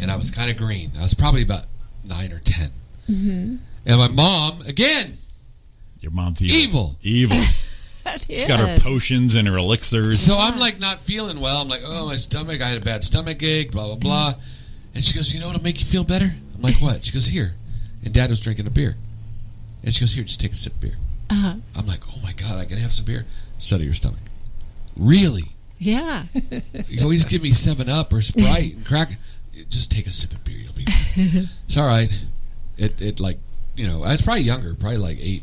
and I was kind of green. I was probably about 9 or 10, and my mom again. Your mom's evil. She's got her Yes. potions and her elixirs. So I'm like not feeling well. I'm like, oh, my stomach. I had a bad stomach ache. Blah blah blah. And she goes, you know what'll make you feel better? I'm like, what? She goes, here. And Dad was drinking a beer, and she goes, here, just take a sip of beer. I'm like, oh my God, I can have some beer. Settle your stomach. Really? Yeah. You always give me 7-Up or Sprite and crack. Just take a sip of beer. You'll be fine. It's all right. It like, you know, I was probably younger, probably like 8.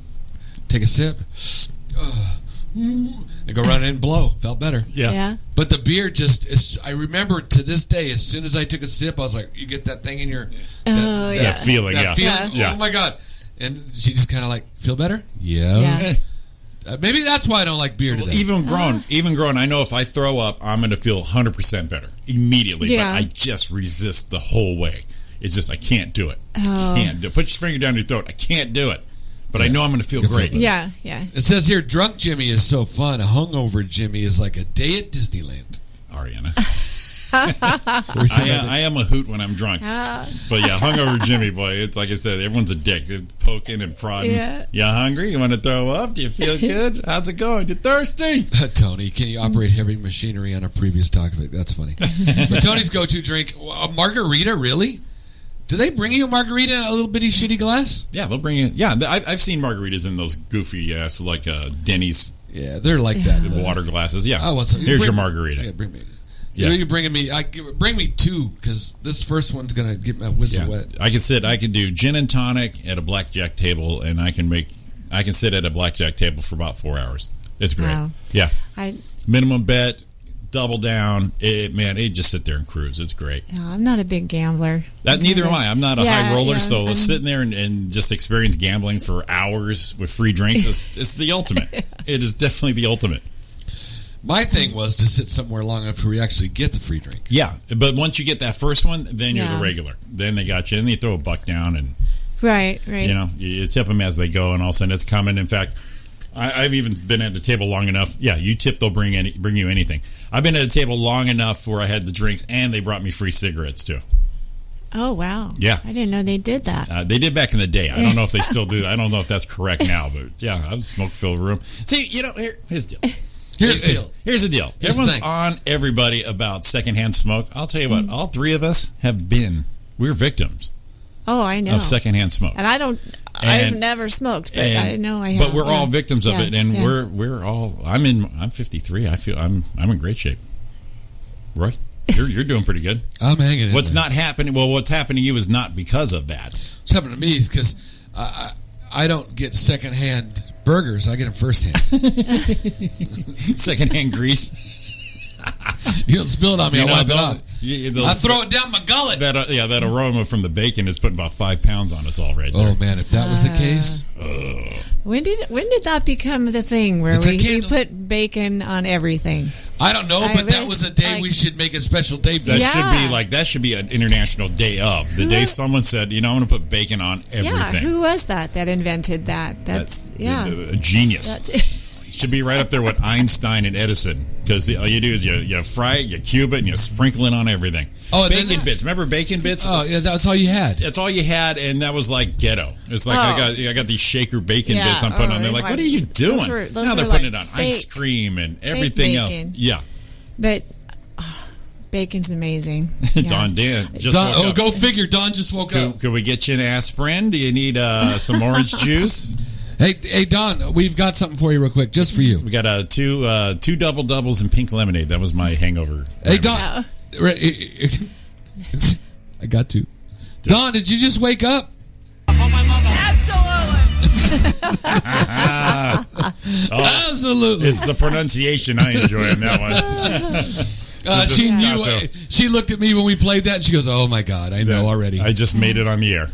Take a sip. And go run in and blow. Felt better. Yeah. But the beer just, I remember to this day, as soon as I took a sip, I was like, you get that thing in your... Oh, yeah. That feeling, that yeah. feeling. Yeah. Oh my God. And she just kind of like, feel better? Yeah. Maybe that's why I don't like beer Well, today. even grown, I know if I throw up, I'm going to feel 100% better immediately. Yeah. But I just resist the whole way. It's just, I can't do it. Oh. Can't do it. Put your finger down your throat. I can't do it. But I know I'm going to feel You'll feel great. better. Yeah. Yeah. It says here, drunk Jimmy is so fun. A hungover Jimmy is like a day at Disneyland. Ariana. Or something. I am a hoot when I'm drunk. But yeah, hungover Jimmy, boy, it's like I said, everyone's a dick. They're poking and prodding. Yeah. You hungry? You want to throw up? Do you feel good? How's it going? You thirsty? Tony, can you operate heavy machinery on a previous topic? That's funny. But Tony's go-to drink, a margarita, really? Do they bring you a margarita in a little bitty shitty glass? Yeah, they'll bring you. Yeah, I've seen margaritas in those goofy ass like Denny's Yeah, they're like that. water glasses. Yeah, I want some. Here's Bring- your margarita. Yeah, bring me. Yeah. You're bringing me. Bring me 2 because this first one's gonna get my whistle wet. I can do gin and tonic at a blackjack table, and I can sit at a blackjack table for about 4 hours. It's great. Wow. Yeah, I minimum bet, double down. It just sit there and cruise. It's great. I'm not a big gambler. Neither am I. I'm not a high roller, yeah, so I'm- sitting there and just experience gambling for hours with free drinks it's the ultimate. It is definitely the ultimate. My thing was to sit somewhere long enough to actually get the free drink. Yeah, but once you get that first one, then you're the Yeah. regular. Then they got you, and you throw a buck down, and Right. you tip them as they go, and all of a sudden it's coming. In fact, I've even been at the table long enough. Yeah, you tip, they'll bring you anything. I've been at a table long enough where I had the drinks, and they brought me free cigarettes too. Oh, wow. Yeah. I didn't know they did that. They did back in the day. I don't know if they still do that. I don't know if that's correct now, but yeah, I've smoke-filled room. See, here's the deal. Here's the deal. Here's the deal. Here's the Everyone's thing. on everybody about secondhand smoke. I'll tell you what, all three of us we're victims Oh, I know. of secondhand smoke. And I've never smoked, but I know I have. But we're all victims of it, and yeah. we're all. I'm 53. I feel I'm in great shape. Roy, you're doing pretty good. I'm hanging in What's there. not happening? Well, what's happening to you is not because of that. What's happening to me is because I don't get secondhand burgers. I get them firsthand. Secondhand grease. You don't spill it on me. I wipe it off. I throw it down my gullet. That aroma from the bacon is putting about 5 pounds on us all right there. Oh man, if that was the case, When did that become the thing where It's a we candle. put bacon on everything? I don't know, I but that was was a day like- we should make a special day for. That should be an international day of the day someone said, I'm going to put bacon on everything. Yeah, who was that invented that? That's a genius. That's Should be right up there with Einstein and Edison, because all you do is you fry it, you cube it, and you sprinkle it on everything. Oh, and bacon then- bits. Remember bacon bits? Oh yeah, that's all you had. That's all you had, and that was like ghetto. It's like I got these shaker bacon bits I'm putting on. They're like, what are you doing? those Now they're were putting like it on ice fake- cream and everything else. bacon. Yeah, But bacon's amazing. Yeah. Don Dan just Don, woke up. go figure. Don just woke up. Could we get you an aspirin? Do you need some orange juice? Hey Don, we've got something for you real quick, just for you. We got two double doubles and pink lemonade. That was my hangover. Hey remedy. Don, I got to. Don, did you just wake up? Absolutely. It's the pronunciation I enjoy on that one. She knew. Scotto. She looked at me when we played that. And she goes, "Oh my God, I know already." I just made it on the air.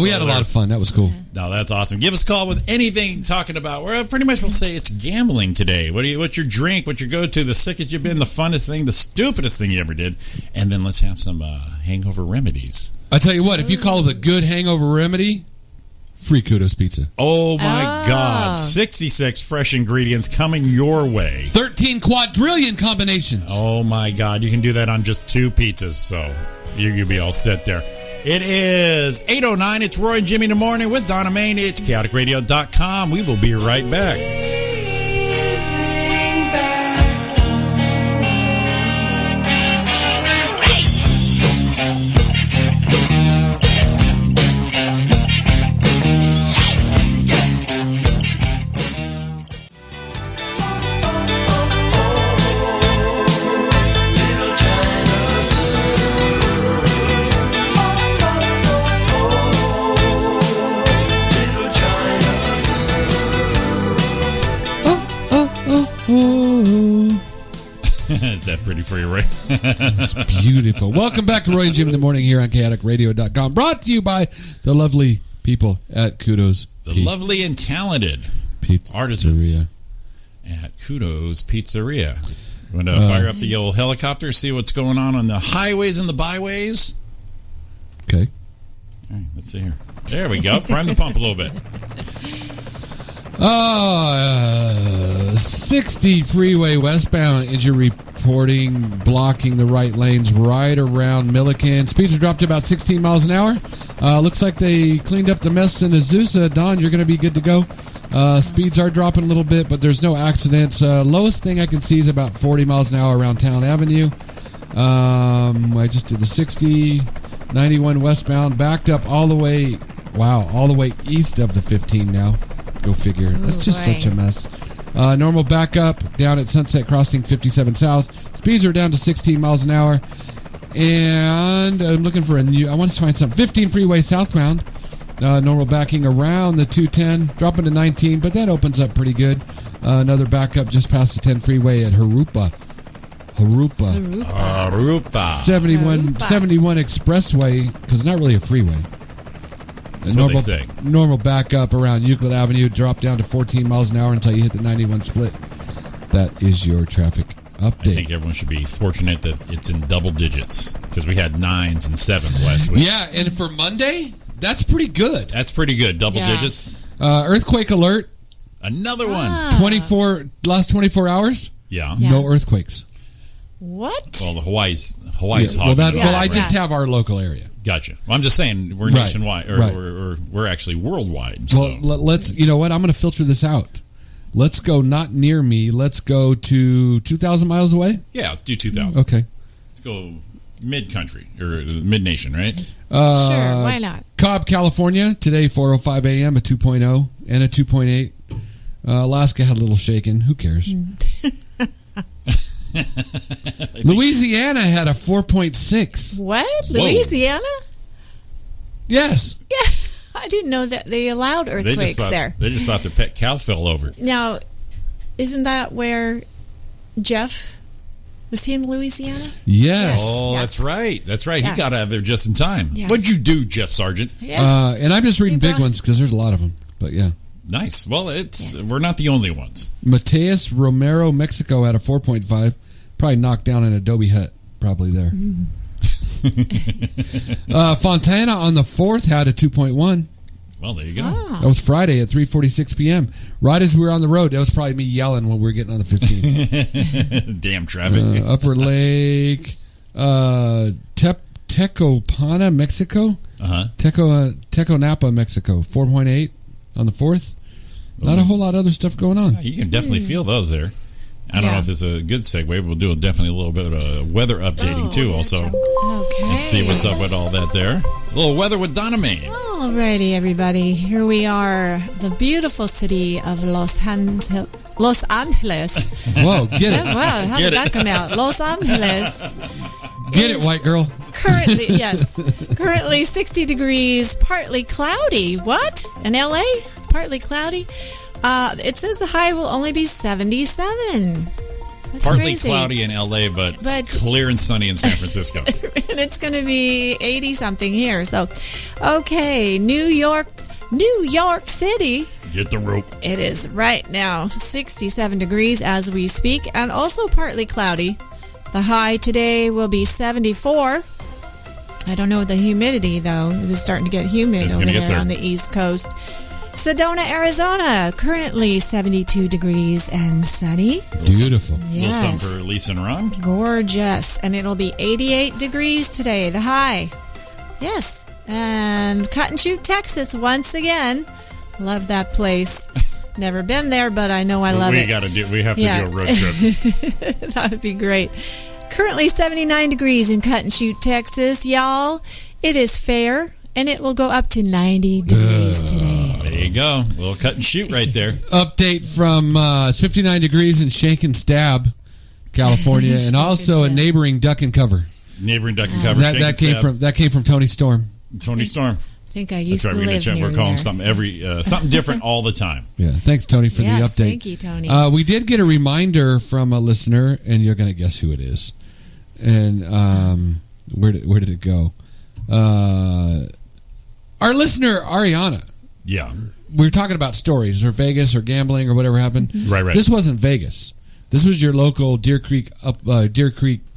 We had a lot of fun. That was cool. No, that's awesome. Give us a call with anything talking about. Well, pretty much we'll say it's gambling today. What's your drink? What's your go-to? The sickest you've been? The funnest thing? The stupidest thing you ever did? And then let's have some hangover remedies. I tell you what, if you call it a good hangover remedy, free Kudos Pizza. Oh my God! 66 fresh ingredients coming your way. 13 quadrillion combinations. Oh my God! You can do that on just 2 pizzas, so you'll be all set there. It is 8:09. It's Roy and Jimmy in the morning with Donna Main. It's chaoticradio.com. We will be right back. Is that pretty for you, Ray? It's beautiful. Welcome back to Roy and Jim in the morning here on chaoticradio.com. Brought to you by the lovely people at Kudos. The lovely and talented Pizzeria. artisans at Kudos Pizzeria. You want to fire up the old helicopter, see what's going on the highways and the byways? Okay. All right, let's see here. There we go. Prime the pump a little bit. 60 freeway westbound injury reporting blocking the right lanes right around Milliken. Speeds are dropped to about 16 miles an hour. Looks like they cleaned up the mess in Azusa. Don, you're going to be good to go. Speeds are dropping a little bit, but there's no accidents. Lowest thing I can see is about 40 miles an hour around Town Avenue. I just did the 60, 91 westbound, backed up all the way east of the 15 now. Go figure. That's just such a mess. Normal backup down at Sunset Crossing 57 South. Speeds are down to 16 miles an hour. And I'm looking for I want to find some 15 freeway southbound. Normal backing around the 210, dropping to 19, but that opens up pretty good. Another backup just past the 10 freeway at Harupa. 71 Expressway, because it's not really a freeway. That's what they say. Normal backup around Euclid Avenue, drop down to 14 miles an hour until you hit the 91 split. That is your traffic update. I think everyone should be fortunate that it's in double digits because we had 9s and 7s last week. Yeah, and for Monday, that's pretty good. That's pretty good. Double Yeah. digits. Earthquake alert. Another one. Last 24 hours. Yeah. Yeah. No earthquakes. What? Well, the Hawaii's Well, hogging it Yeah. all I right. just have our local area. Gotcha. Well, I'm just saying we're Right. nationwide, or Right. we're actually worldwide. So. Well, let's. You know what? I'm going to filter this out. Let's go not near me. Let's go to 2,000 miles away. yeah, let's do 2,000. Okay. Let's go mid-country or mid-nation, right? Sure, why not? Cobb, California. Today, 4:05 a.m. a 2.0 and a 2.8. Alaska had a little shaken. Who cares? Louisiana had a 4.6. What? Whoa. Louisiana? Yes. Yeah, I didn't know that they allowed They earthquakes just thought, there. They just thought their pet cow fell over. Now, isn't that where Jeff was? He in Louisiana? Yes. Oh, Yes. that's right. That's right. Yeah. He got out of there just in time. Yeah. What'd you do, Jeff Sargent? Yeah. And I'm just reading They big brought- ones because there's a lot of them. But yeah. Nice. Well, we're not the only ones. Mateus Romero, Mexico had a 4.5. Probably knocked down an adobe hut. Probably there. Fontana on the 4th had a 2.1. Well, there you go. That was Friday at 3:46 p.m. Right as we were on the road. That was probably me yelling when we were getting on the 15. Damn traffic. Upper Lake, Tecopana, Mexico. Uh-huh. Teconapa, Mexico. 4.8 on the 4th. Not a whole lot of other stuff going on. You can definitely feel those there. I don't know if this is a good segue. We'll do definitely a little bit of weather updating too also. Okay. Let's see what's up with all that there. A little weather with Donna Mae. Alrighty, everybody. Here we are, the beautiful city of Los Angeles. Whoa, get it. Wow, how Get did it. that come out? Los Angeles. Get it, white girl. Currently, yes. Currently 60 degrees, partly cloudy. What? In LA? Partly cloudy? It says the high will only be 77. That's Partly crazy. cloudy in LA, but clear and sunny in San Francisco. And it's going to be 80 something here. So, okay, New York City. Get the rope. It is right now 67 degrees as we speak, and also partly cloudy. The high today will be 74. I don't know the humidity, though. Is it starting to get humid It's over gonna get there there. on the East Coast? Sedona, Arizona, currently 72 degrees and sunny. Beautiful. A little something Yes. for Lisa and Ron. Gorgeous. And it'll be 88 degrees today, the high. Yes. And Cotton Shoot, Texas, once again. Love that place. Never been there, but I know I love it. We have to Yeah. do a road trip. That would be great. Currently 79 degrees in Cotton Shoot, Texas. Y'all, it is fair, and it will go up to 90 degrees today. There you go. A little cut and shoot right there. Update from it's 59 degrees in Shank and Stab, California, and also a neighboring Duck and Cover. Neighboring Duck and Cover. That came from Tony Storm. Tony Storm. I think I That's used right. to We're going live to check. near We're calling there. something different all the time. Yeah, thanks Tony for Yes, the update. thank you, Tony. We did get a reminder from a listener, and you're going to guess who it is. And where did it go? Our listener Ariana. Yeah. We were talking about stories or Vegas or gambling or whatever happened. Right. This wasn't Vegas. This was your local Deer Creek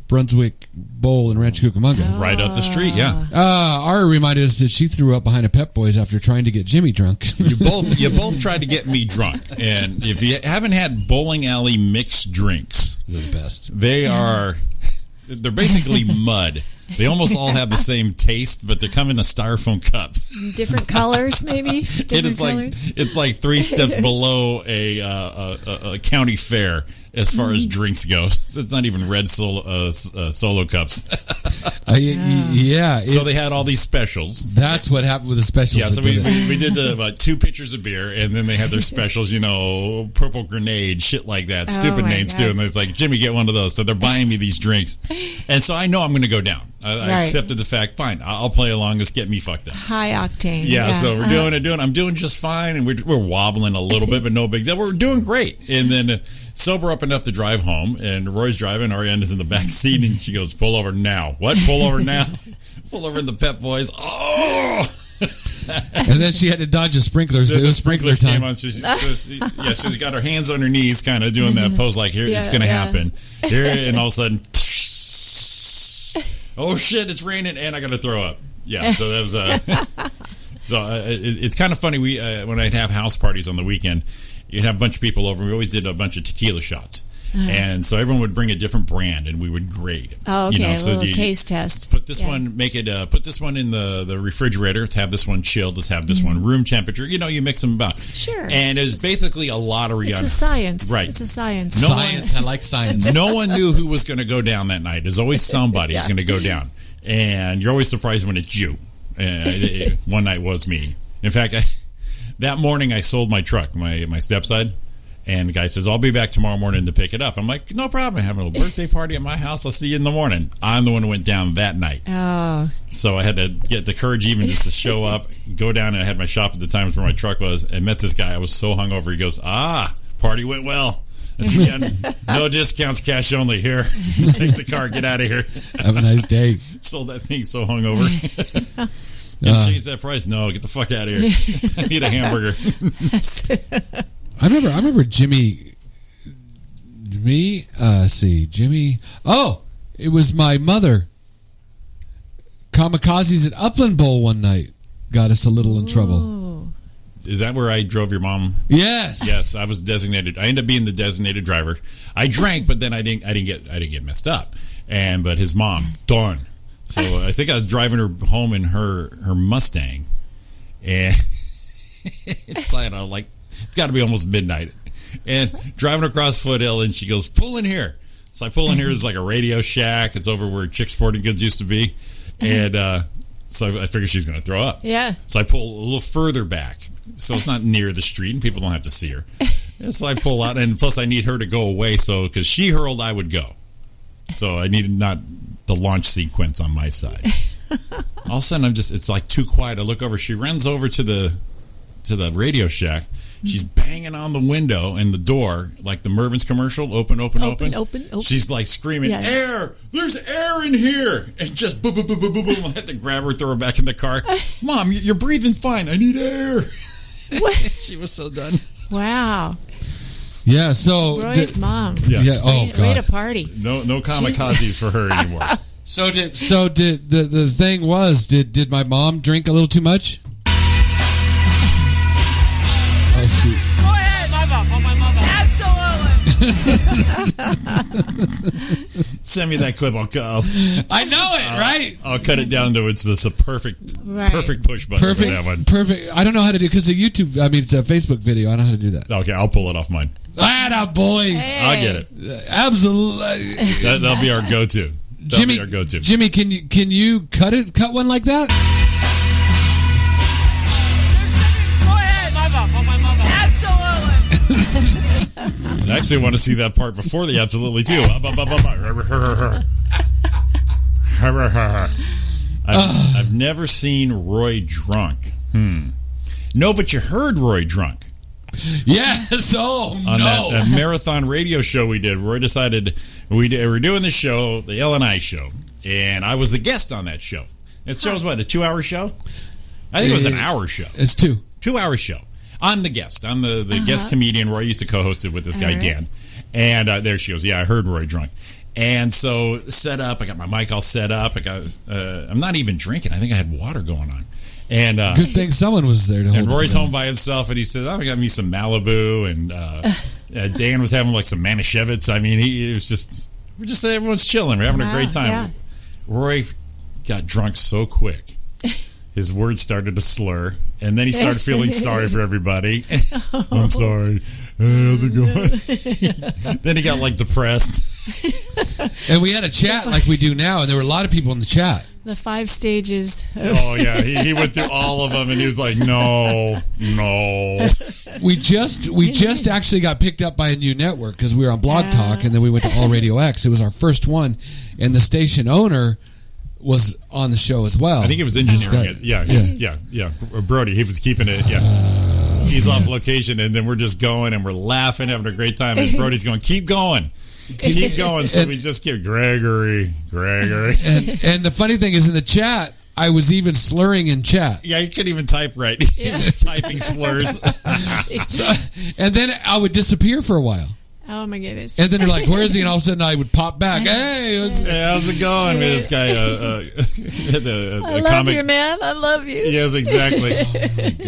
Brunswick Bowl in Rancho Cucamonga. Right up the street. Yeah. Ari reminded us that she threw up behind a Pep Boys after trying to get Jimmy drunk. You both tried to get me drunk, and if you haven't had bowling alley mixed drinks, They're the best. they're basically mud. They almost all have the same taste, but they come in a styrofoam cup. Different colors, maybe? Different colors? It's like 3 steps below a county fair as far as drinks go. It's not even red solo cups. Yeah. So they had all these specials. That's what happened with the specials. Yeah, so that we did it. did the 2 pitchers of beer, and then they had their specials, purple grenade, shit like that. Stupid my names, too. gosh. And it's like, Jimmy, get one of those. So they're buying me these drinks. And so I know I'm going to go down. I Right. accepted the fact, fine, I'll play along. Let's get me fucked up. High octane. Yeah, so we're Uh-huh. doing it. I'm doing just fine, and we're wobbling a little bit, but no big deal. We're doing great. And then sober up enough to drive home, and Roy's driving. Ariana's in the back seat, and she goes, "Pull over now." What? Pull over now? Pull over in the Pep Boys. Oh! And then she had to dodge the sprinklers. It was sprinkler time. came on. She's got her hands on her knees, kind of doing that pose like, here, it's going to happen. Here, and all of a sudden, oh shit, it's raining, and I got to throw up. Yeah, so that was it's kind of funny. We when I'd have house parties on the weekend, you'd have a bunch of people over. We always did a bunch of tequila shots. And so everyone would bring a different brand, and we would grade. Oh, okay. So a little taste test. Put this one, make it. Put this one in the refrigerator. Let's have this one chilled. Let's have this one room temperature. You mix them about. Sure. And it was basically a lottery. It's a science. Right. It's a science. Science. I like science. No one knew who was going to go down that night. There's always somebody who's going to go down, and you're always surprised when it's you. One night was me. In fact, that morning I sold my truck, my stepside. And the guy says, I'll be back tomorrow morning to pick it up. I'm like, no problem. I'm having a birthday party at my house. I'll see you in the morning. I'm the one who went down that night. Oh. So I had to get the courage even just to show up, go down, and I had my shop at the time where my truck was, and met this guy. I was so hungover. He goes, party went well. I said, yeah, no discounts, cash only. Here, take the car, get out of here. Have a nice day. Sold that thing so hungover. And change that price. No, get the fuck out of here. I need a hamburger. I remember Jimmy. Oh, it was my mother. Kamikazes at Upland Bowl one night got us a little in trouble. Is that where I drove your mom? Yes. Yes, I was designated. I ended up being the designated driver. I drank, but then I didn't get messed up. But his mom, done. So I think I was driving her home in her Mustang, and it's like it's got to be almost midnight, and driving across Foothill, and she goes, pull in here. So I pull in here. There's like a Radio Shack. It's over where Chick Sporting Goods used to be, and so I figured she's going to throw up. Yeah. So I pull a little further back, so it's not near the street, and people don't have to see her. And so I pull out, and plus I need her to go away, so because she hurled, I would go. So I needed not the launch sequence on my side. All of a sudden, it's like too quiet. I look over. She runs over to the Radio Shack. She's banging on the window and the door, like the Mervin's commercial, open. She's like screaming, air! There's air in here! And just boom, boom, boom, boom, boom, boom. I had to grab her, throw her back in the car. Mom, you're breathing fine. I need air. What? She was so done. Wow. Yeah, so... Roy's mom. Yeah. Oh, God. Way to party. No kamikazes for her anymore. So did the thing was, did my mom drink a little too much? Oh, shoot. Go ahead, my mother. Absolutely. Send me that clip. I know it, right? I'll cut it down to it's a perfect push button for that one. Perfect. I don't know how to do because it's a Facebook video. I don't know how to do that. Okay, I'll pull it off mine. Atta boy. Hey. I'll get it. Absolutely. That'll be our go-to. Jimmy, can you cut one like that? Go ahead, my mother. Absolutely. I actually want to see that part before the absolutely too. I've never seen Roy drunk. No, but you heard Roy drunk. Yes. Oh, on no. that marathon radio show we did. Roy decided we were doing the show, the L&I show, and I was the guest on that show. It shows what, a 2-hour show? I think it was an hour show. It's 2-hour show. I'm the guest. I'm the guest comedian. Roy used to co-host it with this guy, Dan. And there she goes. Yeah, I heard Roy drunk. And so set up. I got my mic all set up. I'm not even drinking. I think I had water going on. And good thing someone was there to hold. And Roy's home by himself, and he said, "I got me some Malibu." And Dan was having like some Manischewitz. I mean, it was just everyone's chilling. We're having a great time. Yeah. Roy got drunk so quick, his words started to slur, and then he started feeling sorry for everybody. I'm sorry. Hey, how's it going? Then he got like depressed. And we had a chat like we do now, and there were a lot of people in the chat. The 5 stages. Oh yeah, he went through all of them, and he was like, "No." We just actually got picked up by a new network because we were on Blog Talk, and then we went to All Radio X. It was our first one, and the station owner was on the show as well. I think he was engineering it. Yeah. Brody, he was keeping it. Yeah. He's off location, and then we're just going, and we're laughing, having a great time, and Brody's going, "Keep going." So we just keep Gregory. And the funny thing is, in the chat, I was even slurring in chat. Yeah, you couldn't even type right. Just typing slurs. So, and then I would disappear for a while. Oh my goodness. And then they're like, where is he? And all of a sudden I would pop back. Hey, How's it going? This guy, I love you, man. I love you. Yes, exactly.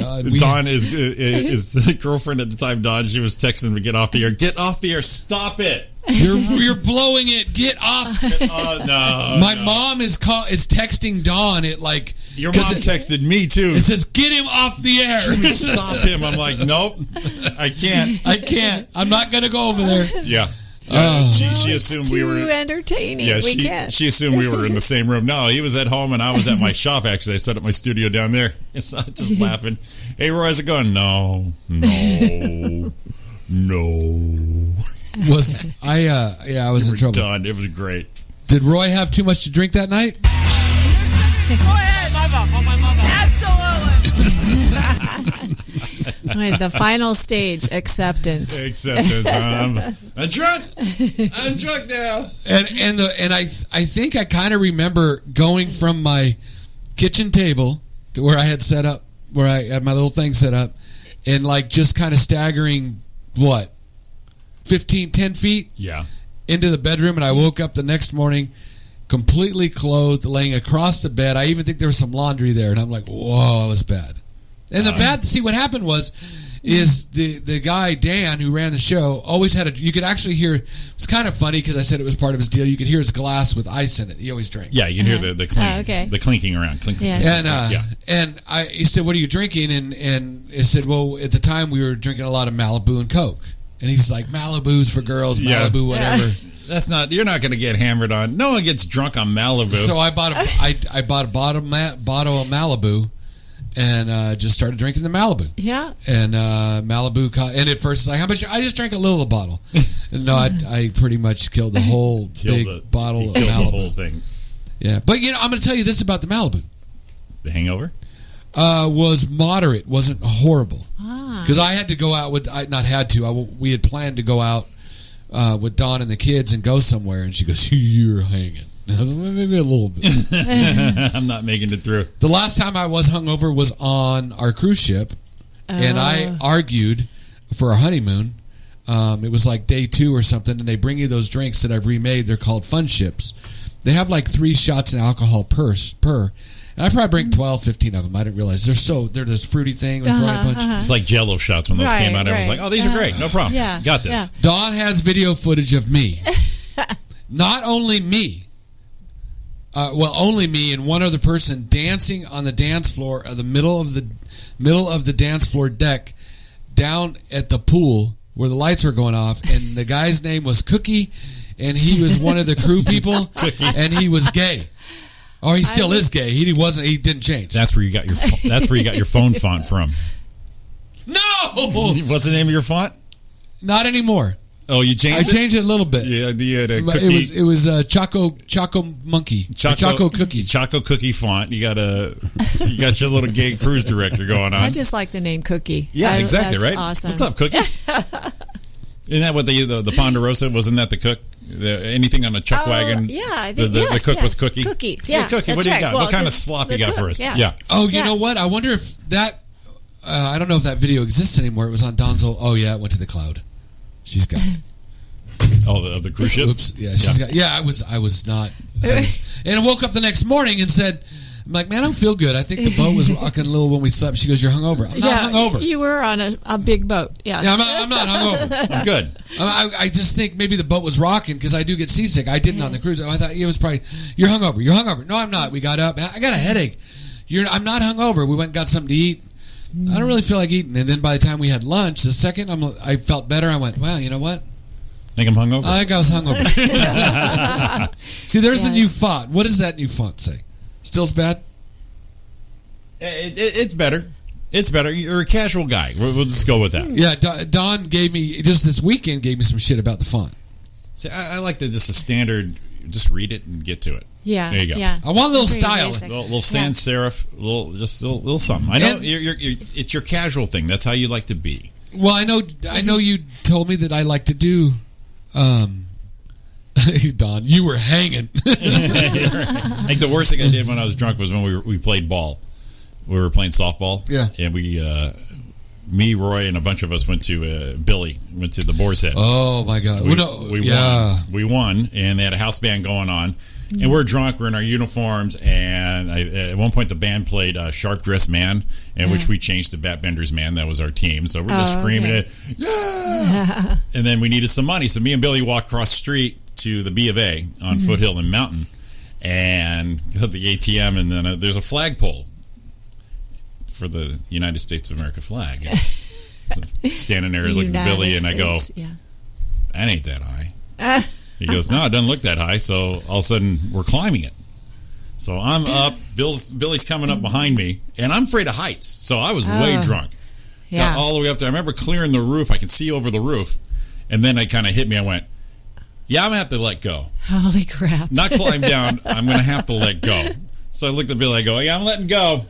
oh my God. Dawn is girlfriend at the time. Dawn, she was texting him to get off the air. Get off the air! Stop it! You're blowing it. Get off. Oh no! My mom is texting Dawn at like. Your mom texted me too. It says, "Get him off the air." Stop him! I'm like, nope, I can't. I'm not gonna go over there. Yeah. She assumed we were too entertaining. Yeah, we can't. She assumed we were in the same room. No, he was at home and I was at my shop. Actually, I set up my studio down there. It's just laughing. Hey, Roy, how's it going? No. I was in trouble. Done. It was great. Did Roy have too much to drink that night? Go ahead, mother. For my mother. Absolutely. Right, the final stage, acceptance. I'm drunk. I'm drunk now. And I think I kind of remember going from my kitchen table to where I had set up, where I had my little thing set up, and like just kind of staggering 10 feet into the bedroom, and I woke up the next morning completely clothed, laying across the bed. I even think there was some laundry there, and I'm like, whoa, it was bad. And what happened is the guy, Dan, who ran the show, always had you could actually hear, it's kind of funny because I said it was part of his deal, you could hear his glass with ice in it. He always drank. Yeah, you can hear the clink, the clinking around. Yeah. And he said, what are you drinking? And he said, well, at the time we were drinking a lot of Malibu and Coke. And he's like, Malibu's for girls, Malibu, whatever. That's not. You're not going to get hammered on. No one gets drunk on Malibu. So I bought a bottle of Malibu, and just started drinking the Malibu. Yeah. And Malibu, and at first it's like, how much? I just drank a little of the bottle. And no, I pretty much killed the whole bottle of Malibu. The whole thing. Yeah, but I'm going to tell you this about the Malibu. The hangover was moderate, wasn't horrible. Because I had to go out with, we had planned to go out with Dawn and the kids and go somewhere, and she goes, you're hanging. Maybe a little bit. I'm not making it through. The last time I was hungover was on our cruise ship, and I argued for our honeymoon. It was like day 2 or something, and they bring you those drinks that I've remade. They're called Fun Ships. They have like 3 shots in alcohol per. And I probably bring 12, 15 of them. I didn't realize. They're this fruity thing with punch. It's like Jell-O shots when those came out. I was like, oh, these are great. No problem. Yeah. Got this. Yeah. Dawn has video footage of me. Not only me. Only me and one other person dancing on the dance floor of the middle of the dance floor deck down at the pool where the lights were going off. And the guy's name was Cookie, and he was one of the crew people, and he was gay. Oh, he still is gay. He wasn't. He didn't change. That's where you got your phone font from. No. What's the name of your font? Not anymore. Oh, you changed it? I changed it a little bit. Yeah, you had a cookie. It was Choco Monkey. Choco Cookie. Choco Cookie font. You got your little gay cruise director going on. I just like the name Cookie. Yeah, exactly, that's right? Awesome. What's up, Cookie? Isn't that what the Ponderosa, wasn't that the cook? Anything on a chuck wagon? Yeah, I think the cook was Cookie. Cookie, yeah. Cookie, what do you got? Well, what kind of slop you got for us? Yeah. Oh, you know what? I wonder if that. I don't know if that video exists anymore. It was on Dawn's. Oh yeah, it went to the cloud. She's got. Of the cruise ship. Oops. Yeah, she's got. Yeah, I was not. And I woke up the next morning and said, I'm like, man, I don't feel good. I think the boat was rocking a little when we slept. She goes, you're hungover. I'm not hungover. You were on a big boat. Yeah. Yeah, I'm not hungover. I'm good. I just think maybe the boat was rocking because I do get seasick. I didn't on the cruise. I thought it was probably, you're hungover. You're hungover. No, I'm not. We got up. I got a headache. I'm not hungover. We went and got something to eat. I don't really feel like eating. And then by the time we had lunch, the second I felt better, I went, well, you know what? Think I'm hungover? I think I was hungover. See, there's the new font. What does that new font say? Still's bad? It's better. It's better. You're a casual guy. We'll just go with that. Yeah, Don gave me, just this weekend, gave me some shit about the font. See, I like the just just read it and get to it. Yeah. There you go. Yeah. I want a little style. Little sans serif, little something. I know it's your casual thing. That's how you like to be. Well, I know you told me that I like to do Don, you were hanging. I think the worst thing I did when I was drunk was when we played ball. We were playing softball. Yeah. And me, Roy, and a bunch of us went to went to the Boar's Head. Oh, my God. We yeah. won. We won, and they had a house band going on. And we're drunk. We're in our uniforms, and at one point the band played "Sharp Dressed Man," in which we changed to Bat Bender's Man. That was our team. So we're just screaming it, yeah! And then we needed some money, so me and Billy walked across the street to the B of A on Foothill and Mountain, and go to the ATM, and then there's a flagpole for the United States of America flag. So standing there, looking at Billy, and I go, "That ain't that high." He goes, "No, it doesn't look that high." So all of a sudden, we're climbing it. So I'm up. Billy's coming up behind me, and I'm afraid of heights. So I was way drunk. Yeah. Got all the way up there. I remember clearing the roof. I could see over the roof, and then it kind of hit me. I went, "Yeah, I'm gonna have to let go. Holy crap! Not climb down. I'm gonna have to let go." So I looked at Billy. I go, "Yeah, I'm letting go."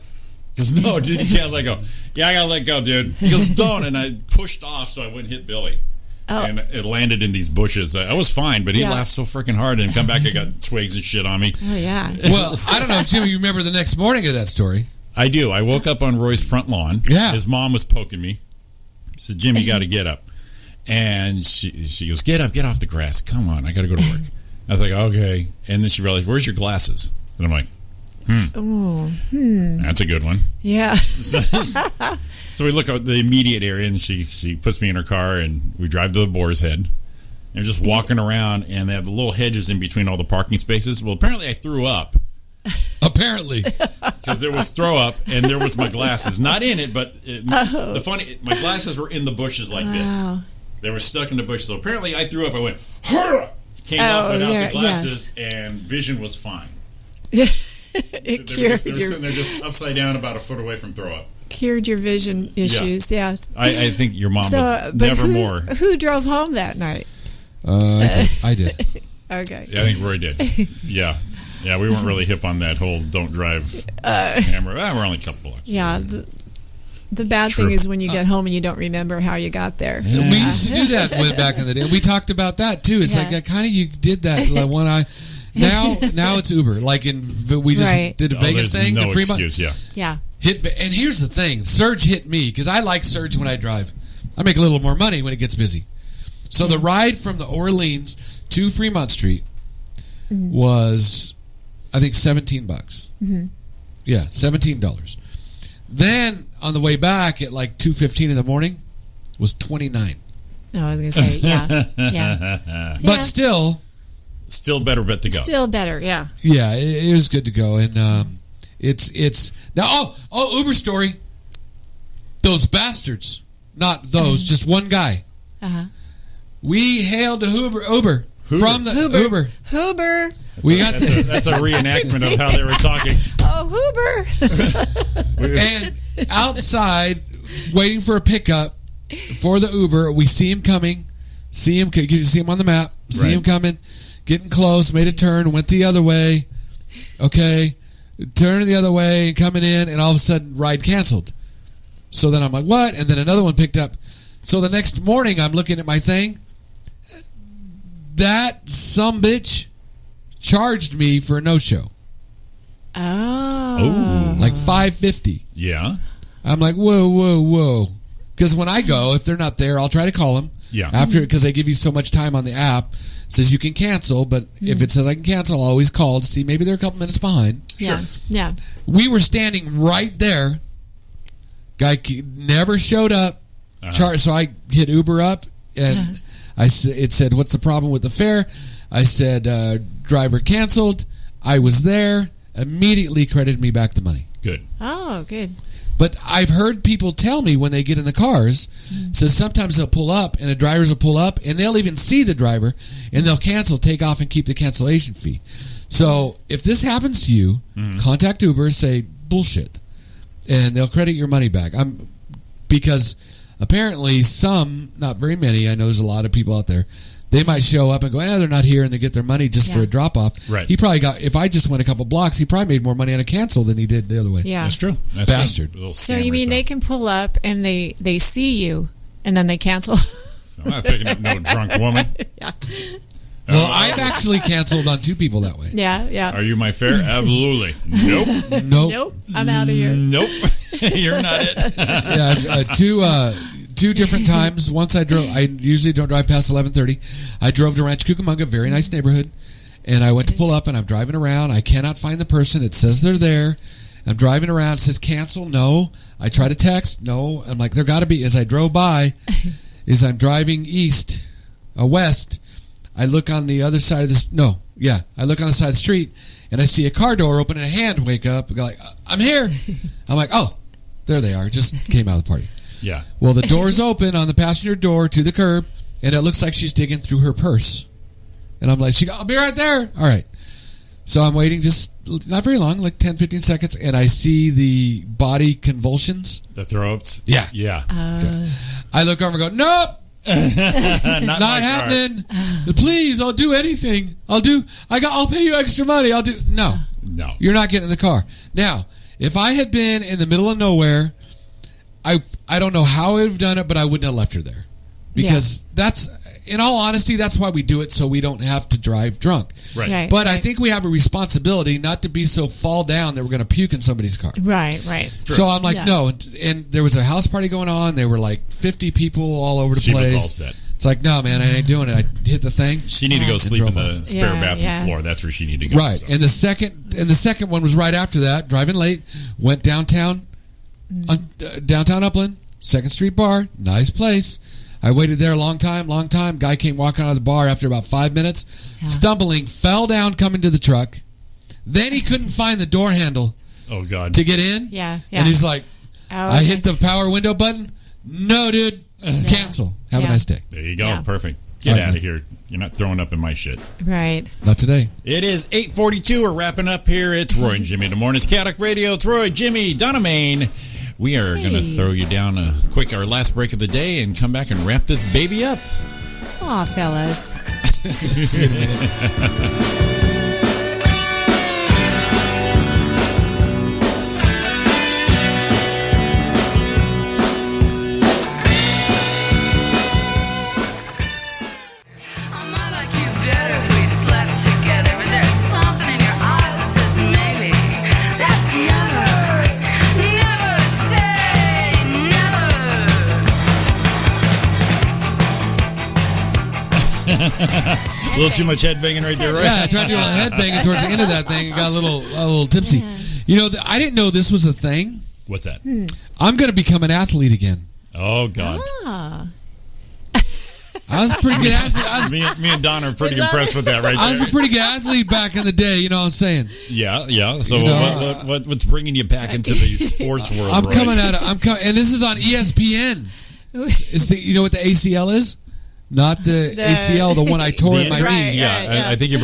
He goes, "No, dude, you can't let go." "Yeah, I gotta let go, dude." He goes, "Don't." And I pushed off so I wouldn't hit Billy. And it landed in these bushes. I was fine, but he laughed so freaking hard, and come back, I got twigs and shit on me. Oh, yeah. Well, I don't know, Jimmy, you remember the next morning of that story? I do. I woke up on Roy's front lawn. Yeah. His mom was poking me. She said, "Jimmy, you got to get up." And she goes, "Get up, get off the grass. Come on, I got to go to work." I was like, "Okay." And then she realized, "Where's your glasses?" And I'm like, that's a good one. Yeah. So we look at the immediate area, and she puts me in her car, and we drive to the Boar's Head. And we're just walking around, and they have the little hedges in between all the parking spaces. Well, apparently I threw up. Apparently. Because there was throw up, and there was my glasses. Not in it, but my glasses were in the bushes like this. They were stuck in the bushes. So apparently I threw up. I went, "Hurrah!" Came up without the glasses, and vision was fine. It cured they were sitting there just upside down about a foot away from throw up. Cured your vision issues, yes. I think your mom was never more. Who drove home that night? I did. Okay. Yeah, I think Roy did. Yeah, we weren't really hip on that whole "don't drive" hammer. We're only a couple blocks. Yeah, the bad thing is when you get home and you don't remember how you got there. We used to do that way back in the day. We talked about that too. It's like kind of you did that like one eye. Now it's Uber. Like we just did a Vegas thing. No the Fremont, excuse. Yeah. And here's the thing: Surge hit me because I like Surge when I drive. I make a little more money when it gets busy. So the ride from the Orleans to Fremont Street was, I think, $17. Mm-hmm. Yeah, $17. Then on the way back at like 2:15 in the morning was $29. No, I was going to say, yeah. But still better bet to go. Still better, yeah. Yeah, it was good to go, and it's now. Oh, Uber story. Those bastards, not those, just one guy. We hailed a Uber from the Uber. Huber. We got that's a reenactment of how they were talking. Oh, Huber. And outside, waiting for a pickup for the Uber, we see him coming. You see him on the map. See him coming. Getting close, made a turn, went the other way. Okay. Turning the other way, coming in, and all of a sudden, ride canceled. So then I'm like, what? And then another one picked up. So the next morning, I'm looking at my thing. That sumbitch charged me for a no-show. Oh. Like $5.50. Yeah. I'm like, whoa. Because when I go, if they're not there, I'll try to call them. Yeah. After, because they give you so much time on the app. It says you can cancel, but if it says I can cancel, I'll always call to see maybe they're a couple minutes behind. Yeah. Yeah. We were standing right there. Guy never showed up. So I hit Uber up, and it said, "What's the problem with the fare?" I said, "Driver canceled." I was there. Immediately credited me back the money. Good. Oh, good. But I've heard people tell me when they get in the cars, so sometimes they'll pull up, and the drivers will pull up, and they'll even see the driver, and they'll cancel, take off, and keep the cancellation fee. So if this happens to you, contact Uber, say bullshit, and they'll credit your money back. Because apparently some, not very many, I know there's a lot of people out there, they might show up and go, they're not here, and they get their money just for a drop-off. Right. He probably got, if I just went a couple blocks, he probably made more money on a cancel than he did the other way. Yeah. That's true. That's Bastard. true. So you mean they can pull up and they see you and then they cancel? I'm not picking up no drunk woman. Yeah. Well, I've actually canceled on 2 people that way. Yeah. Are you my fare? Absolutely. Nope. Nope. I'm out of here. Nope. You're not it. Yeah, two different times. Once I usually don't drive past 11:30. I drove to Ranch Cucamonga, very nice neighborhood, and I went to pull up, and I'm driving around. I cannot find the person. It says they're there. I'm driving around. It says cancel. No. I try to text. No. I'm like, there got to be. As I drove by, as I'm driving west, I look on the other side of this. No. Yeah. I look on the side of the street, and I see a car door open and a hand wake up. And go like, I'm here. I'm like, oh, there they are. Just came out of the party. Yeah. Well, the door's open on the passenger door to the curb, and it looks like she's digging through her purse. And I'm like, I'll be right there. All right. So I'm waiting just not very long, like 10, 15 seconds, and I see the body convulsions. The throw-ups? Yeah. Yeah. I look over and go, nope. not happening. Please, I'll do anything. I'll pay you extra money. No. You're not getting in the car. Now, if I had been in the middle of nowhere, I don't know how I would have done it, but I wouldn't have left her there. Because that's, in all honesty, that's why we do it, so we don't have to drive drunk. Right. But I think we have a responsibility not to be so fall down that we're going to puke in somebody's car. Right. True. So I'm like, no. And there was a house party going on. There were like 50 people all over the place. She was all set. It's like, no, man, I ain't doing it. I hit the thing. She needed to go sleep in the spare bathroom floor. That's where she needed to go. Right. So. And the second one was right after that. Driving late, went downtown, downtown Upland, 2nd Street Bar, nice place. I waited there a long time. Guy came walking out of the bar after about 5 minutes, stumbling, fell down coming to the truck. Then he couldn't find the door handle. Oh, God. To get in. Yeah. And he's like, I hit the power window button. No, dude. Cancel. Have a nice day. There you go. Yeah. Perfect. Get out of here. You're not throwing up in my shit. Right. Not today. It is 8:42. We're wrapping up here. It's Roy and Jimmy in the morning. It's Chaotic Radio. It's Roy, Jimmy, Donna Main. We are going to throw you down our last break of the day and come back and wrap this baby up. Aw, fellas. See you in a minute. A little too much head banging right there, right? Yeah, I tried to do a little head banging towards the end of that thing and got a little tipsy. You know, I didn't know this was a thing. What's that? I'm going to become an athlete again. Oh, God. I was a pretty good athlete. Me and Don are pretty impressed with that right there. I was a pretty good athlete back in the day, you know what I'm saying? Yeah. So what's bringing you back into the sports world? I'm coming and this is on ESPN. It's what the ACL is? Not the ACL, the one I tore in my knee. Yeah, I think you've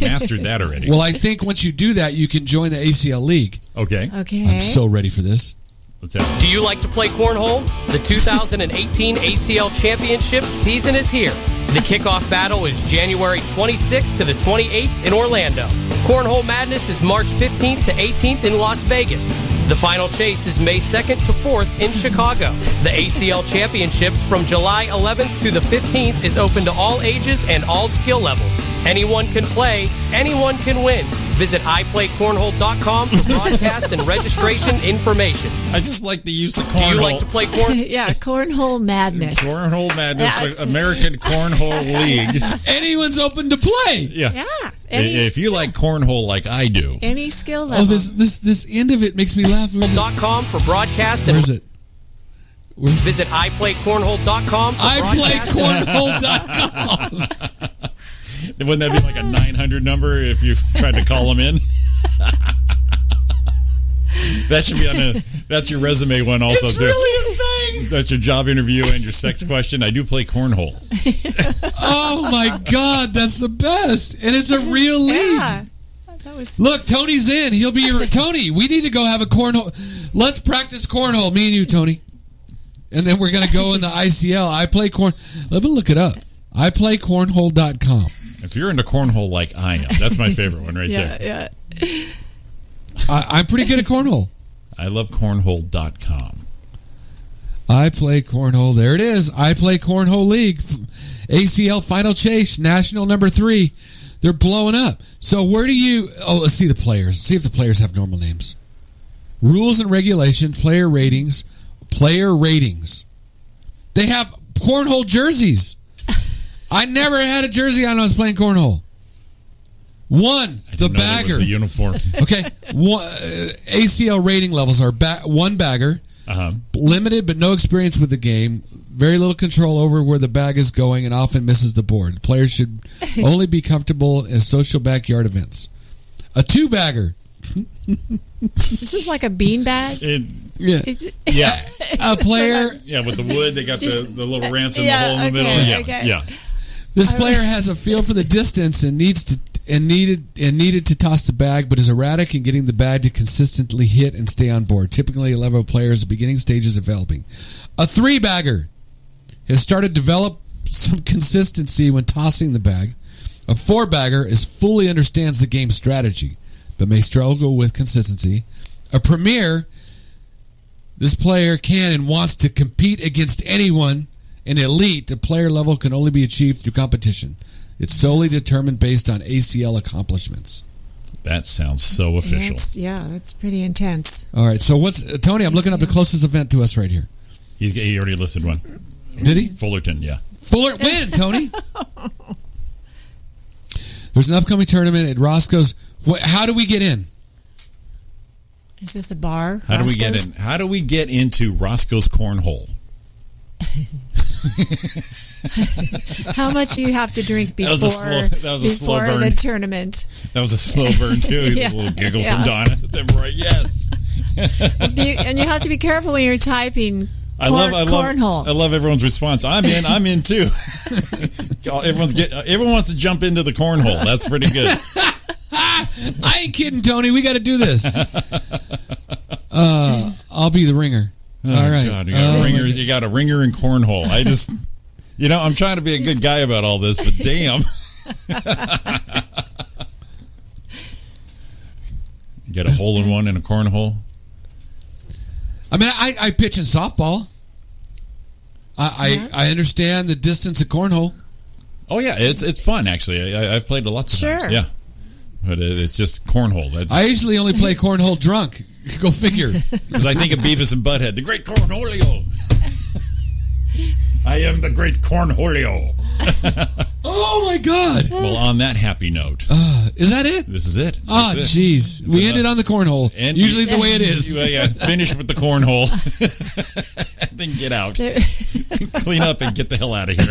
mastered that already. Well, I think once you do that, you can join the ACL league. Okay. I'm so ready for this. What's that? Do you like to play cornhole? The 2018 ACL Championship season is here. The kickoff battle is January 26th to the 28th in Orlando. Cornhole Madness is March 15th to 18th in Las Vegas. The final chase is May 2nd to 4th in Chicago. The ACL Championships from July 11th through the 15th is open to all ages and all skill levels. Anyone can play, anyone can win. Visit iPlayCornhole.com for broadcast and registration information. I just like the use of cornhole. Do you like to play cornhole? Yeah, Cornhole Madness. Cornhole Madness, American Cornhole League. Anyone's open to play. Yeah. If you like cornhole like I do. Any skill level. Oh, this end of it makes me laugh. .com for broadcast and... Where's it? Visit iPlayCornhole.com for iPlayCornhole.com. Wouldn't that be like a 900 number if you tried to call them in? That should be that's your resume one also. It's really a thing. That's your job interview and your sex question. I do play cornhole. Oh my God, that's the best. And it's a real league. Yeah. Look, Tony's in. He'll be your Tony. We need to go have a cornhole. Let's practice cornhole, me and you, Tony. And then we're going to go in the ICL. I play corn. Let me look it up. iPlayCornhole.com. If you're into cornhole like I am, that's my favorite one right there. Yeah. I'm pretty good at cornhole. I love cornhole.com. I play cornhole. There it is. I play cornhole league. ACL Final Chase, National number 3. They're blowing up. So where do you... Oh, let's see the players. See if the players have normal names. Rules and regulations, player ratings. They have cornhole jerseys. I never had a jersey on when I was playing cornhole. The bagger. A uniform. Okay. ACL rating levels are one bagger. Limited but no experience with the game. Very little control over where the bag is going and often misses the board. Players should only be comfortable in social backyard events. A 2-bagger. This is like a bean bag. Yeah. A player. Yeah, with the wood, they got the little ramps in the Yeah, hole in the okay, middle. okay. Yeah. This player has a feel for the distance and needed to toss the bag, but is erratic in getting the bag to consistently hit and stay on board. Typically, a level of players at the beginning stages of developing. A 3-bagger has started to develop some consistency when tossing the bag. A 4-bagger fully understands the game strategy, but may struggle with consistency. A premier, this player can and wants to compete against anyone. An elite, the player level can only be achieved through competition. It's solely determined based on ACL accomplishments. That sounds so official. That's pretty intense. All right, so what's Tony? I'm looking up the closest event to us right here. He already listed one. Did he? Fullerton, yeah. When, Tony? There's an upcoming tournament at Roscoe's. How do we get in? Is this a bar? How do we get in? How do we get into Roscoe's Cornhole? How much do you have to drink before burn. the tournament? That was a slow burn too. Yeah. A little giggle from Donna. Right, yes. And you have to be careful when you're typing. I love everyone's response. I'm in too. Everyone wants to jump into the cornhole. That's pretty good. I ain't kidding, Tony. We got to do this. I'll be the ringer. All right. God, you got a ringer in cornhole. I'm trying to be a good guy about all this, but damn. You get a hole in one in a cornhole. I mean, I pitch in softball. I understand the distance of cornhole. Oh yeah, it's fun actually. I've played it lots of times. Yeah, but it's just cornhole. I usually only play cornhole drunk. Go figure. Because I think of Beavis and Butthead, the great cornholio. I am the great cornholio. Oh my God! Well, on that happy note, is that it? This is it. Oh, jeez. We ended on the cornhole. And usually the way it is. Finish with the cornhole. Then get out. Clean up and get the hell out of here.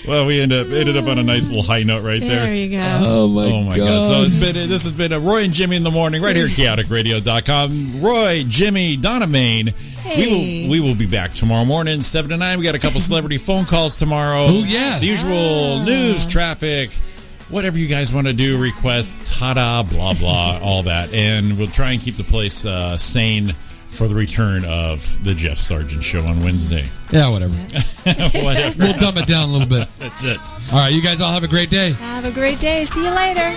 Well, we ended up on a nice little high note right there. There you go. Oh my God. So this has been Roy and Jimmy in the morning right here at chaoticradio.com. Roy, Jimmy, Donna Main. Hey. We will be back tomorrow morning, 7 to 9. We got a couple celebrity phone calls tomorrow. Oh, yeah. The usual news, traffic, whatever you guys want to do, requests, ta-da, blah, blah, all that. And we'll try and keep the place sane for the return of the Jeff Sargent Show on Wednesday. Yeah, whatever. Whatever. We'll dumb it down a little bit. That's it. All right, you guys all have a great day. Have a great day. See you later.